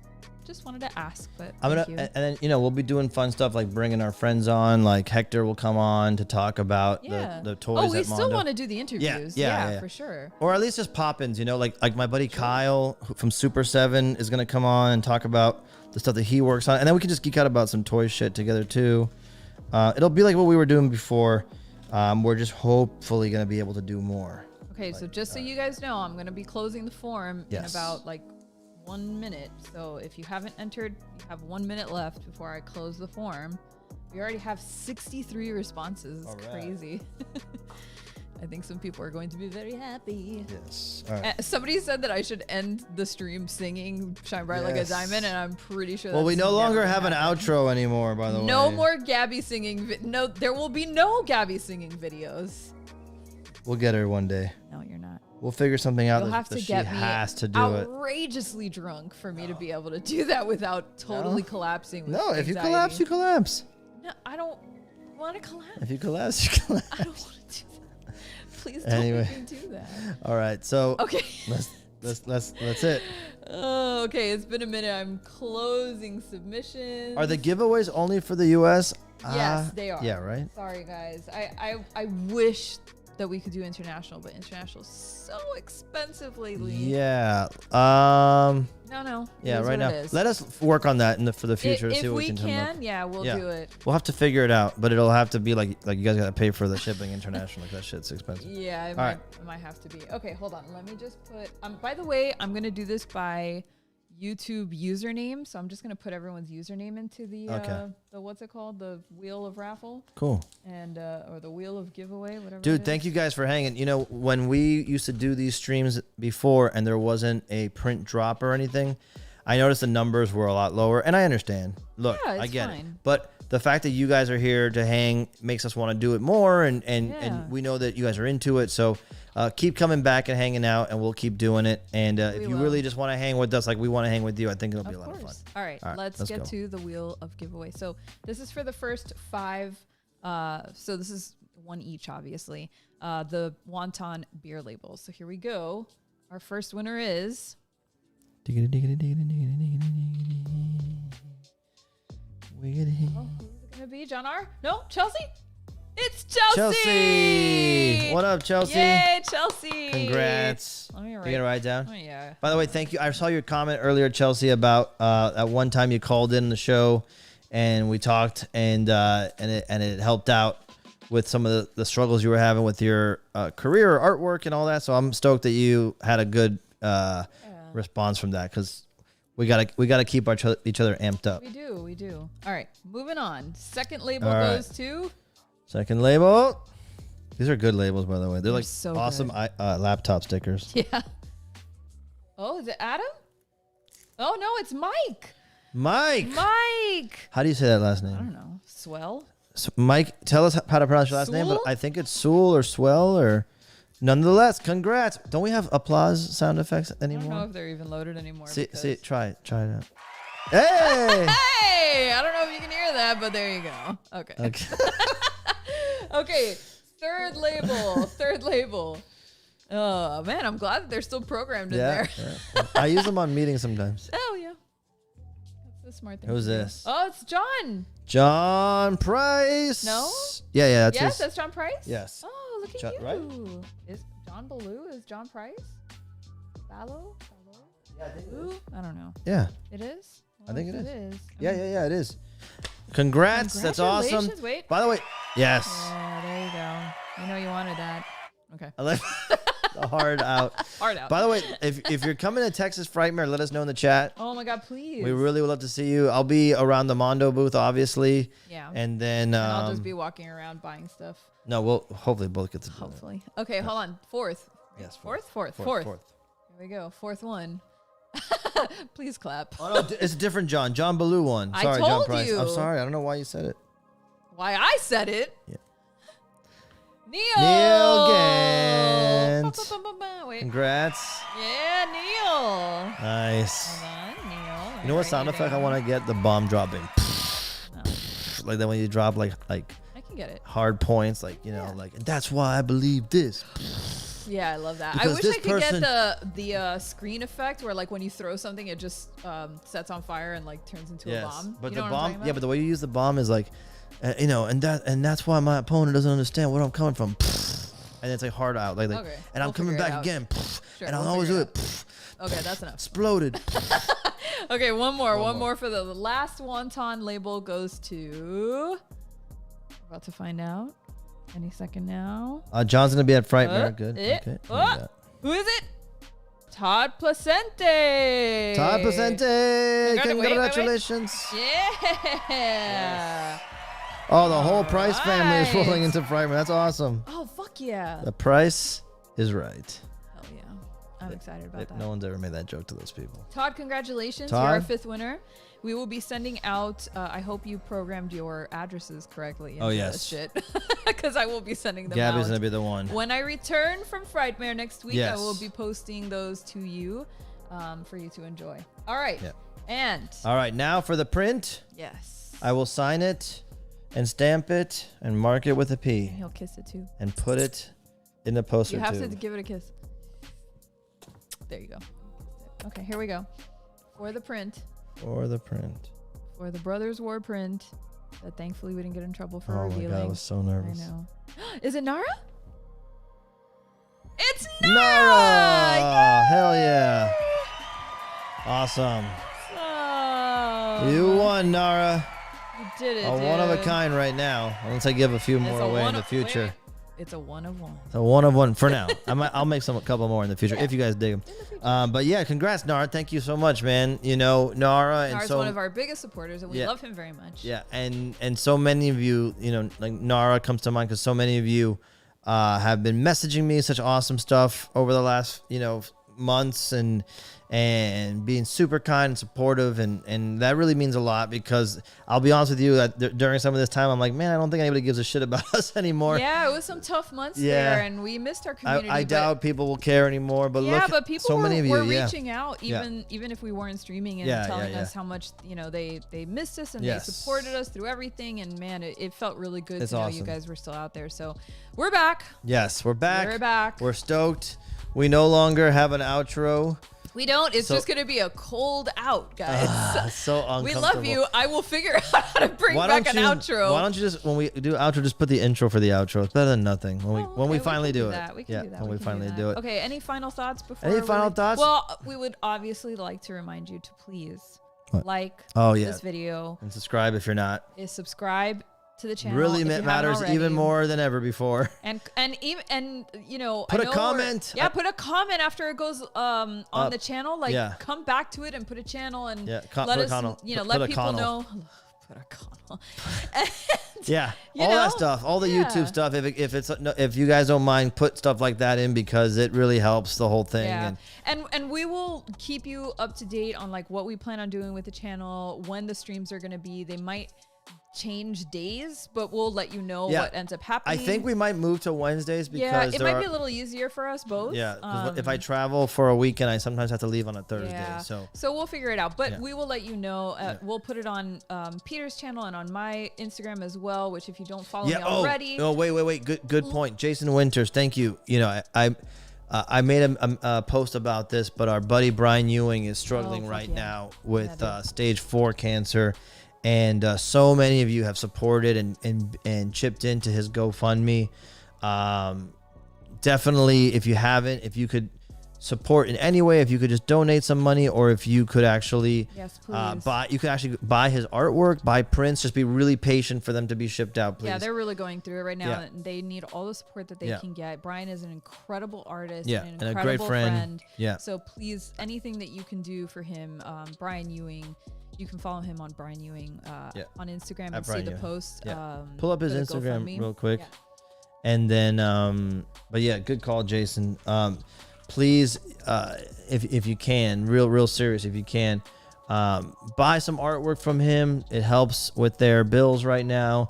[SPEAKER 1] wanted to ask, but thank you.
[SPEAKER 2] And then we'll be doing fun stuff like bringing our friends on, like Hector will come on to talk about the toys.
[SPEAKER 1] Oh, we still want to do the interviews. Yeah, for sure.
[SPEAKER 2] Or at least just pop-ins, like my buddy Kyle from Super 7 is gonna come on and talk about the stuff that he works on, and then we can just geek out about some toy shit together too. It'll be like what we were doing before. We're just hopefully gonna be able to do more.
[SPEAKER 1] Okay, so just so you guys know, I'm gonna be closing the form in about like 1 minute. So if you haven't entered, you have 1 minute left before I close the form. We already have 63 responses. It's crazy. I think some people are going to be very happy.
[SPEAKER 2] Yes. All right.
[SPEAKER 1] Somebody said that I should end the stream singing Shine Bright Like a Diamond, and I'm pretty sure
[SPEAKER 2] we no longer have an outro anymore, by the way.
[SPEAKER 1] No more Gabby singing. No, there will be no Gabby singing videos.
[SPEAKER 2] We'll get her one day.
[SPEAKER 1] No, you're not.
[SPEAKER 2] We'll figure something out.
[SPEAKER 1] You'll have to get me
[SPEAKER 2] has to do it.
[SPEAKER 1] outrageously drunk for me to be able to do that without totally collapsing. With
[SPEAKER 2] No, if you
[SPEAKER 1] anxiety.
[SPEAKER 2] collapse, you collapse.
[SPEAKER 1] No, I don't want to collapse.
[SPEAKER 2] If you collapse, you collapse.
[SPEAKER 1] I don't want to do that. Please don't
[SPEAKER 2] Anyway.
[SPEAKER 1] make me do that.
[SPEAKER 2] All right, so
[SPEAKER 1] Okay.
[SPEAKER 2] that's it.
[SPEAKER 1] Oh, okay. It's been a minute. I'm closing submissions.
[SPEAKER 2] Are the giveaways only for the U.S.?
[SPEAKER 1] Yes, they are.
[SPEAKER 2] Yeah, right.
[SPEAKER 1] Sorry, guys. I wish that we could do international, but international is so expensive lately.
[SPEAKER 2] Yeah.
[SPEAKER 1] No.
[SPEAKER 2] Yeah,
[SPEAKER 1] It is
[SPEAKER 2] right
[SPEAKER 1] what
[SPEAKER 2] now.
[SPEAKER 1] it is.
[SPEAKER 2] Let us work on that for the future.
[SPEAKER 1] If
[SPEAKER 2] see what
[SPEAKER 1] we
[SPEAKER 2] can come up.
[SPEAKER 1] can, yeah, we'll
[SPEAKER 2] Yeah.
[SPEAKER 1] do it.
[SPEAKER 2] We'll have to figure it out, but it'll have to be like you guys got to pay for the shipping international. Like that shit's expensive.
[SPEAKER 1] Yeah, it
[SPEAKER 2] right.
[SPEAKER 1] might have to be. Okay, hold on. Let me just put. By the way, I'm gonna do this by YouTube username, so I'm just gonna put everyone's username into the the what's it called, the wheel of raffle,
[SPEAKER 2] Cool.
[SPEAKER 1] and or the wheel of giveaway, whatever.
[SPEAKER 2] Dude,
[SPEAKER 1] it
[SPEAKER 2] thank
[SPEAKER 1] is.
[SPEAKER 2] you guys for hanging. You know, when we used to do these streams before and there wasn't a print drop or anything, I noticed the numbers were a lot lower, and I understand. Look,
[SPEAKER 1] Yeah,
[SPEAKER 2] I
[SPEAKER 1] it's
[SPEAKER 2] get it.
[SPEAKER 1] fine.
[SPEAKER 2] But the fact that you guys are here to hang makes us want to do it more, and
[SPEAKER 1] Yeah.
[SPEAKER 2] we know that you guys are into it. So keep coming back and hanging out, and we'll keep doing it. And if you
[SPEAKER 1] will.
[SPEAKER 2] really just want to hang with us like we want to hang with you, I think it'll be a lot of fun.
[SPEAKER 1] All right, let's
[SPEAKER 2] let's
[SPEAKER 1] get
[SPEAKER 2] go.
[SPEAKER 1] to the wheel of giveaway. So this is for the first 5. So this is one each, obviously. The wonton beer labels. So here we go. Our first winner is.
[SPEAKER 2] Diggity, diggity, diggity, diggity, diggity, diggity.
[SPEAKER 1] Oh, who's it gonna be? John R? No, Chelsea. It's Chelsea.
[SPEAKER 2] Chelsea! What up, Chelsea?
[SPEAKER 1] Yay, Chelsea!
[SPEAKER 2] Congrats.
[SPEAKER 1] Let me
[SPEAKER 2] You gonna write down?
[SPEAKER 1] Oh yeah.
[SPEAKER 2] By the way, thank you. I saw your comment earlier, Chelsea, about at one time you called in the show and we talked, and it helped out with some of the struggles you were having with your career or artwork and all that. So I'm stoked that you had a good response from that, because we gotta keep each other amped up.
[SPEAKER 1] We do. All right, moving on. Second label
[SPEAKER 2] All right.
[SPEAKER 1] goes to.
[SPEAKER 2] Second label. These are good labels, by the way. They're like
[SPEAKER 1] so
[SPEAKER 2] awesome laptop stickers.
[SPEAKER 1] Yeah. Oh, is it Adam? Oh no, it's Mike.
[SPEAKER 2] Mike. How do you say that last
[SPEAKER 1] I
[SPEAKER 2] name?
[SPEAKER 1] don't know. Swell.
[SPEAKER 2] So Mike, tell us how to pronounce your last name, but
[SPEAKER 1] Sewell?
[SPEAKER 2] I think it's Sewell or Swell or. Nonetheless, congrats. Don't we have applause sound effects
[SPEAKER 1] I don't know
[SPEAKER 2] anymore?
[SPEAKER 1] if they're even loaded anymore.
[SPEAKER 2] See,
[SPEAKER 1] because-
[SPEAKER 2] try it out. Hey!
[SPEAKER 1] Hey, I don't know if you can hear that, but there you go. Okay.
[SPEAKER 2] Okay.
[SPEAKER 1] Okay. Third label. Oh man, I'm glad that they're still programmed in
[SPEAKER 2] Yeah,
[SPEAKER 1] there.
[SPEAKER 2] yeah. I use them on meetings sometimes.
[SPEAKER 1] Oh yeah. That's the smart thing.
[SPEAKER 2] Who's
[SPEAKER 1] to do.
[SPEAKER 2] this?
[SPEAKER 1] Oh, it's John.
[SPEAKER 2] John Price.
[SPEAKER 1] No?
[SPEAKER 2] Yeah, that's
[SPEAKER 1] Yes,
[SPEAKER 2] his.
[SPEAKER 1] that's John Price.
[SPEAKER 2] Yes.
[SPEAKER 1] Oh, look at
[SPEAKER 2] John-
[SPEAKER 1] you.
[SPEAKER 2] right?
[SPEAKER 1] Is John Ballou? Is John Price? Ballo?
[SPEAKER 2] Yeah, I think
[SPEAKER 1] Ooh, I don't know.
[SPEAKER 2] Yeah.
[SPEAKER 1] It is.
[SPEAKER 2] I think
[SPEAKER 1] Well,
[SPEAKER 2] it
[SPEAKER 1] if it is.
[SPEAKER 2] Yeah, it is. Congrats. That's awesome.
[SPEAKER 1] Congratulations. Wait.
[SPEAKER 2] By the way, yes.
[SPEAKER 1] Yeah, there you go. You know you wanted that. Okay.
[SPEAKER 2] I like the hard out.
[SPEAKER 1] Hard out.
[SPEAKER 2] By the way, if you're coming to Texas Frightmare, let us know in the chat.
[SPEAKER 1] Oh my God, please.
[SPEAKER 2] We really would love to see you. I'll be around the Mondo booth, obviously.
[SPEAKER 1] Yeah.
[SPEAKER 2] And then
[SPEAKER 1] And I'll just be walking around buying stuff.
[SPEAKER 2] no, we'll hopefully both get to do that.
[SPEAKER 1] Hopefully. Okay, hold on. Fourth.
[SPEAKER 2] Yes,
[SPEAKER 1] Fourth. Here we go. Fourth one. Please clap.
[SPEAKER 2] Oh no, it's a different John. John Ballou one.
[SPEAKER 1] I
[SPEAKER 2] Sorry, John
[SPEAKER 1] told
[SPEAKER 2] Price.
[SPEAKER 1] you.
[SPEAKER 2] I'm sorry. I don't know why you said it.
[SPEAKER 1] Why I said it.
[SPEAKER 2] Yeah.
[SPEAKER 1] Neil.
[SPEAKER 2] Gant.
[SPEAKER 1] Wait.
[SPEAKER 2] Congrats.
[SPEAKER 1] Yeah, Neil.
[SPEAKER 2] Nice.
[SPEAKER 1] Hold on, Neil.
[SPEAKER 2] You know what sound effect I want to get? The bomb dropping.
[SPEAKER 1] No,
[SPEAKER 2] Like that when you drop like
[SPEAKER 1] I can get it.
[SPEAKER 2] hard points, like like that's why I believe this.
[SPEAKER 1] Yeah, I love that.
[SPEAKER 2] Because
[SPEAKER 1] I wish
[SPEAKER 2] this
[SPEAKER 1] I could
[SPEAKER 2] person-
[SPEAKER 1] get the screen effect where like when you throw something, it just sets on fire and like turns into a bomb.
[SPEAKER 2] But
[SPEAKER 1] You
[SPEAKER 2] the
[SPEAKER 1] know what I'm
[SPEAKER 2] bomb,
[SPEAKER 1] talking
[SPEAKER 2] yeah,
[SPEAKER 1] about?
[SPEAKER 2] but the way you use the bomb is like, and that's why my opponent doesn't understand where I'm coming from. And it's like hard out, like
[SPEAKER 1] Okay,
[SPEAKER 2] and I'm
[SPEAKER 1] we'll
[SPEAKER 2] coming
[SPEAKER 1] figure it
[SPEAKER 2] back
[SPEAKER 1] out.
[SPEAKER 2] again,
[SPEAKER 1] Sure,
[SPEAKER 2] and I'll
[SPEAKER 1] we'll
[SPEAKER 2] always do
[SPEAKER 1] figure
[SPEAKER 2] it.
[SPEAKER 1] Okay, that's enough.
[SPEAKER 2] Exploded.
[SPEAKER 1] Okay, one
[SPEAKER 2] One
[SPEAKER 1] more
[SPEAKER 2] more.
[SPEAKER 1] for the last wonton label goes to. About to find out. Any second now.
[SPEAKER 2] John's gonna be at Frightmare. Good.
[SPEAKER 1] It,
[SPEAKER 2] Okay.
[SPEAKER 1] who is it? Todd Placente.
[SPEAKER 2] Todd Placente.
[SPEAKER 1] Wait.
[SPEAKER 2] Congratulations.
[SPEAKER 1] Yeah.
[SPEAKER 2] Oh, the whole Price family is
[SPEAKER 1] Alright.
[SPEAKER 2] rolling into Frightmare. That's awesome.
[SPEAKER 1] Oh, fuck yeah.
[SPEAKER 2] The price is right.
[SPEAKER 1] Hell yeah. I'm excited about that.
[SPEAKER 2] No one's ever made that joke to those people.
[SPEAKER 1] Todd, congratulations.
[SPEAKER 2] Todd?
[SPEAKER 1] You're our 5th winner. We will be sending out, I hope you programmed your addresses correctly.
[SPEAKER 2] Oh, yes.
[SPEAKER 1] This shit. Because I will be sending them
[SPEAKER 2] Gabby's
[SPEAKER 1] out.
[SPEAKER 2] going to be the one.
[SPEAKER 1] When I return from Frightmare next week,
[SPEAKER 2] Yes.
[SPEAKER 1] I will be posting those to you for you to enjoy. All right.
[SPEAKER 2] Yep.
[SPEAKER 1] And.
[SPEAKER 2] All right, now for the print.
[SPEAKER 1] Yes.
[SPEAKER 2] I will sign it and stamp it and mark it with a P.
[SPEAKER 1] And he'll kiss it too.
[SPEAKER 2] And put it in the poster
[SPEAKER 1] You have
[SPEAKER 2] tube.
[SPEAKER 1] to give it a kiss. There you go. Okay, here we go. For the print.
[SPEAKER 2] For the print.
[SPEAKER 1] For the Brothers War print that thankfully we didn't get in trouble for
[SPEAKER 2] Oh
[SPEAKER 1] revealing.
[SPEAKER 2] my God, I was so nervous.
[SPEAKER 1] I know. Is it Nara? It's
[SPEAKER 2] Nara!
[SPEAKER 1] Nara!
[SPEAKER 2] Hell yeah. Awesome. You won, Nara.
[SPEAKER 1] You did it,
[SPEAKER 2] A
[SPEAKER 1] dude.
[SPEAKER 2] one of a kind right now. Unless I give a few
[SPEAKER 1] It's
[SPEAKER 2] more
[SPEAKER 1] a
[SPEAKER 2] away in
[SPEAKER 1] one
[SPEAKER 2] the
[SPEAKER 1] of-
[SPEAKER 2] future.
[SPEAKER 1] wait. It's a one of one.
[SPEAKER 2] A one of one for now. I'll make a couple more in the future if you guys dig them. But yeah, congrats, Nara. Thank you so much, man. You know, Nara and
[SPEAKER 1] Nara's
[SPEAKER 2] so
[SPEAKER 1] one of our biggest supporters, and we
[SPEAKER 2] Yeah.
[SPEAKER 1] love him very much.
[SPEAKER 2] yeah, and so many of you, you know, like Nara comes to mind because so many of you have been messaging me such awesome stuff over the last, you know, months and being super kind and supportive, and that really means a lot because I'll be honest with you that during some of this time I'm like, man, I don't think anybody gives a shit about us anymore.
[SPEAKER 1] Yeah, it was some tough months
[SPEAKER 2] Yeah.
[SPEAKER 1] there, and we missed our community.
[SPEAKER 2] I
[SPEAKER 1] but-
[SPEAKER 2] doubt people will care anymore, but
[SPEAKER 1] yeah,
[SPEAKER 2] look,
[SPEAKER 1] but people
[SPEAKER 2] so
[SPEAKER 1] were,
[SPEAKER 2] many of you,
[SPEAKER 1] were
[SPEAKER 2] yeah.
[SPEAKER 1] reaching out, even if we weren't streaming, and
[SPEAKER 2] Yeah,
[SPEAKER 1] telling
[SPEAKER 2] yeah, yeah.
[SPEAKER 1] us how much they missed us and
[SPEAKER 2] Yes.
[SPEAKER 1] they supported us through everything. And man, it felt really good
[SPEAKER 2] It's
[SPEAKER 1] to know
[SPEAKER 2] awesome.
[SPEAKER 1] you guys were still out there. So we're back.
[SPEAKER 2] Yes, we're back.
[SPEAKER 1] We're back.
[SPEAKER 2] We're stoked. We no longer have an outro.
[SPEAKER 1] We don't. It's
[SPEAKER 2] So-
[SPEAKER 1] just gonna be a cold out, guys.
[SPEAKER 2] That's so uncomfortable.
[SPEAKER 1] We love you. I will figure out how to bring back an outro.
[SPEAKER 2] Why don't you just, when we do outro, just put the intro for the outro? It's better than nothing. When
[SPEAKER 1] Oh,
[SPEAKER 2] we
[SPEAKER 1] okay,
[SPEAKER 2] finally
[SPEAKER 1] can
[SPEAKER 2] do it.
[SPEAKER 1] that. We can
[SPEAKER 2] Yeah,
[SPEAKER 1] do that.
[SPEAKER 2] when we
[SPEAKER 1] can
[SPEAKER 2] finally
[SPEAKER 1] that.
[SPEAKER 2] do it.
[SPEAKER 1] Okay. Any final thoughts before?
[SPEAKER 2] Any final thoughts?
[SPEAKER 1] Well, we would obviously like to remind you to please
[SPEAKER 2] What?
[SPEAKER 1] like
[SPEAKER 2] Oh, yeah.
[SPEAKER 1] this video,
[SPEAKER 2] And subscribe if you're not.
[SPEAKER 1] is subscribe to the channel.
[SPEAKER 2] Really
[SPEAKER 1] if you haven't
[SPEAKER 2] matters
[SPEAKER 1] already.
[SPEAKER 2] even more than ever before.
[SPEAKER 1] And even you know,
[SPEAKER 2] Put
[SPEAKER 1] I
[SPEAKER 2] a
[SPEAKER 1] know
[SPEAKER 2] comment.
[SPEAKER 1] Yeah, put a comment after it goes on
[SPEAKER 2] Up.
[SPEAKER 1] the channel. Like,
[SPEAKER 2] Yeah.
[SPEAKER 1] come back to it and put a channel and
[SPEAKER 2] Yeah,
[SPEAKER 1] let
[SPEAKER 2] put a
[SPEAKER 1] us,
[SPEAKER 2] connell.
[SPEAKER 1] you know,
[SPEAKER 2] Put
[SPEAKER 1] let
[SPEAKER 2] a
[SPEAKER 1] people
[SPEAKER 2] connell.
[SPEAKER 1] know. Put a connell.
[SPEAKER 2] Yeah,
[SPEAKER 1] You
[SPEAKER 2] all
[SPEAKER 1] know?
[SPEAKER 2] that stuff, all the
[SPEAKER 1] Yeah.
[SPEAKER 2] YouTube stuff. If you guys don't mind, put stuff like that in because it really helps the whole thing.
[SPEAKER 1] Yeah,
[SPEAKER 2] And
[SPEAKER 1] and we will keep you up to date on like what we plan on doing with the channel, when the streams are going to be. They might change days, but we'll let you know
[SPEAKER 2] Yeah.
[SPEAKER 1] what ends up
[SPEAKER 2] I
[SPEAKER 1] happening.
[SPEAKER 2] think we might move to Wednesdays because
[SPEAKER 1] yeah, it
[SPEAKER 2] there
[SPEAKER 1] might
[SPEAKER 2] are,
[SPEAKER 1] be a little easier for us both.
[SPEAKER 2] yeah. 'Cause if I travel for a weekend, I sometimes have to leave on a Thursday.
[SPEAKER 1] Yeah.
[SPEAKER 2] So
[SPEAKER 1] we'll figure it out, but
[SPEAKER 2] Yeah.
[SPEAKER 1] we will let you know. We'll put it on Peter's channel and on my Instagram as well. Which, if you don't follow me already,
[SPEAKER 2] Oh, wait. Good point. Jason Winters, thank you. You know, I made a post about this, but our buddy Brian Ewing is struggling
[SPEAKER 1] fuck
[SPEAKER 2] right
[SPEAKER 1] yeah.
[SPEAKER 2] now with
[SPEAKER 1] Yeah, dude.
[SPEAKER 2] stage 4 cancer. And so many of you have supported and chipped into his GoFundMe. Definitely, if you haven't, if you could support in any way, if you could just donate some money, or if you could actually
[SPEAKER 1] yes, please.
[SPEAKER 2] you could actually buy his artwork, buy prints. Just be really patient for them to be shipped out, please.
[SPEAKER 1] Yeah, they're really going through it right now.
[SPEAKER 2] Yeah.
[SPEAKER 1] And they need all the support that they
[SPEAKER 2] Yeah.
[SPEAKER 1] can get. Brian is an incredible artist,
[SPEAKER 2] Yeah,
[SPEAKER 1] and
[SPEAKER 2] and
[SPEAKER 1] an
[SPEAKER 2] a great
[SPEAKER 1] incredible
[SPEAKER 2] friend. Yeah.
[SPEAKER 1] So please, anything that you can do for him, Brian Ewing, you can follow him on Brian Ewing
[SPEAKER 2] Yeah.
[SPEAKER 1] on Instagram
[SPEAKER 2] At
[SPEAKER 1] and see
[SPEAKER 2] Brian
[SPEAKER 1] the
[SPEAKER 2] Ewing.
[SPEAKER 1] post.
[SPEAKER 2] Yeah. Pull up his
[SPEAKER 1] for the
[SPEAKER 2] Instagram
[SPEAKER 1] GoFundMe.
[SPEAKER 2] real quick.
[SPEAKER 1] Yeah.
[SPEAKER 2] And then, but yeah, good call, Jason. Please, if you can, real serious, if you can, buy some artwork from him. It helps with their bills right now.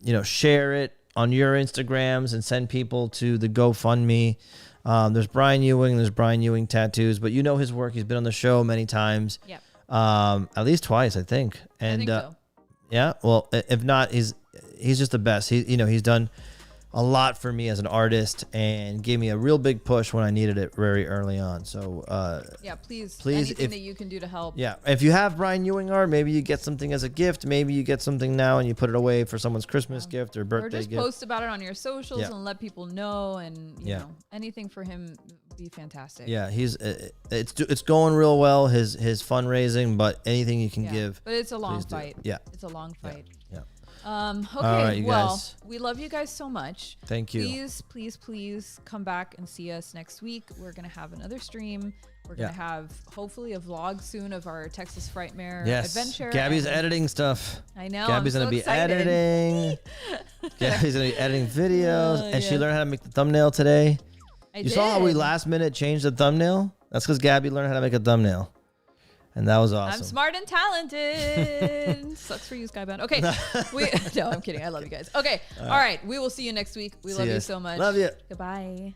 [SPEAKER 2] You know, share it on your Instagrams and send people to the GoFundMe. There's Brian Ewing. There's Brian Ewing Tattoos, but you know his work. He's been on the show many times.
[SPEAKER 1] Yeah.
[SPEAKER 2] At least twice, I think. And
[SPEAKER 1] I think so.
[SPEAKER 2] yeah, well, if not, he's just the best. He's done a lot for me as an artist and gave me a real big push when I needed it very early on. So
[SPEAKER 1] Yeah, please,
[SPEAKER 2] please,
[SPEAKER 1] anything
[SPEAKER 2] if-
[SPEAKER 1] that you can do to help.
[SPEAKER 2] yeah, if you have Brian Ewing art, maybe you get something as a gift. Maybe you get something now and you put it away for someone's Christmas gift or
[SPEAKER 1] Or
[SPEAKER 2] birthday
[SPEAKER 1] just
[SPEAKER 2] gift.
[SPEAKER 1] post about it on your socials
[SPEAKER 2] Yeah.
[SPEAKER 1] and let people know, and you
[SPEAKER 2] Yeah.
[SPEAKER 1] know, anything for him would be fantastic.
[SPEAKER 2] Yeah, it's going real well, his fundraising, but anything you can
[SPEAKER 1] Yeah.
[SPEAKER 2] give.
[SPEAKER 1] But it's a long
[SPEAKER 2] please do.
[SPEAKER 1] fight.
[SPEAKER 2] Yeah.
[SPEAKER 1] It's a long fight.
[SPEAKER 2] Yeah.
[SPEAKER 1] Okay,
[SPEAKER 2] right, you
[SPEAKER 1] well,
[SPEAKER 2] guys.
[SPEAKER 1] we love you guys so much.
[SPEAKER 2] Thank you.
[SPEAKER 1] Please come back and see us next week. We're going to have another stream. We're going to have hopefully a vlog soon of our Texas Frightmare
[SPEAKER 2] Yes.
[SPEAKER 1] adventure.
[SPEAKER 2] Gabby's
[SPEAKER 1] and
[SPEAKER 2] editing stuff.
[SPEAKER 1] I know.
[SPEAKER 2] Gabby's
[SPEAKER 1] I'm
[SPEAKER 2] gonna
[SPEAKER 1] so
[SPEAKER 2] be
[SPEAKER 1] excited.
[SPEAKER 2] editing. Gabby's gonna be editing videos, and she
[SPEAKER 1] yeah.
[SPEAKER 2] learned how to make the thumbnail today. You saw how we last minute changed the thumbnail? That's because Gabby learned how to make a thumbnail. And that was awesome.
[SPEAKER 1] I'm smart and talented. Sucks for you, Skybound. Okay. No, I'm kidding. I love you guys. Okay. All right. We will see you next week. We love you so much.
[SPEAKER 2] Love you.
[SPEAKER 1] Goodbye.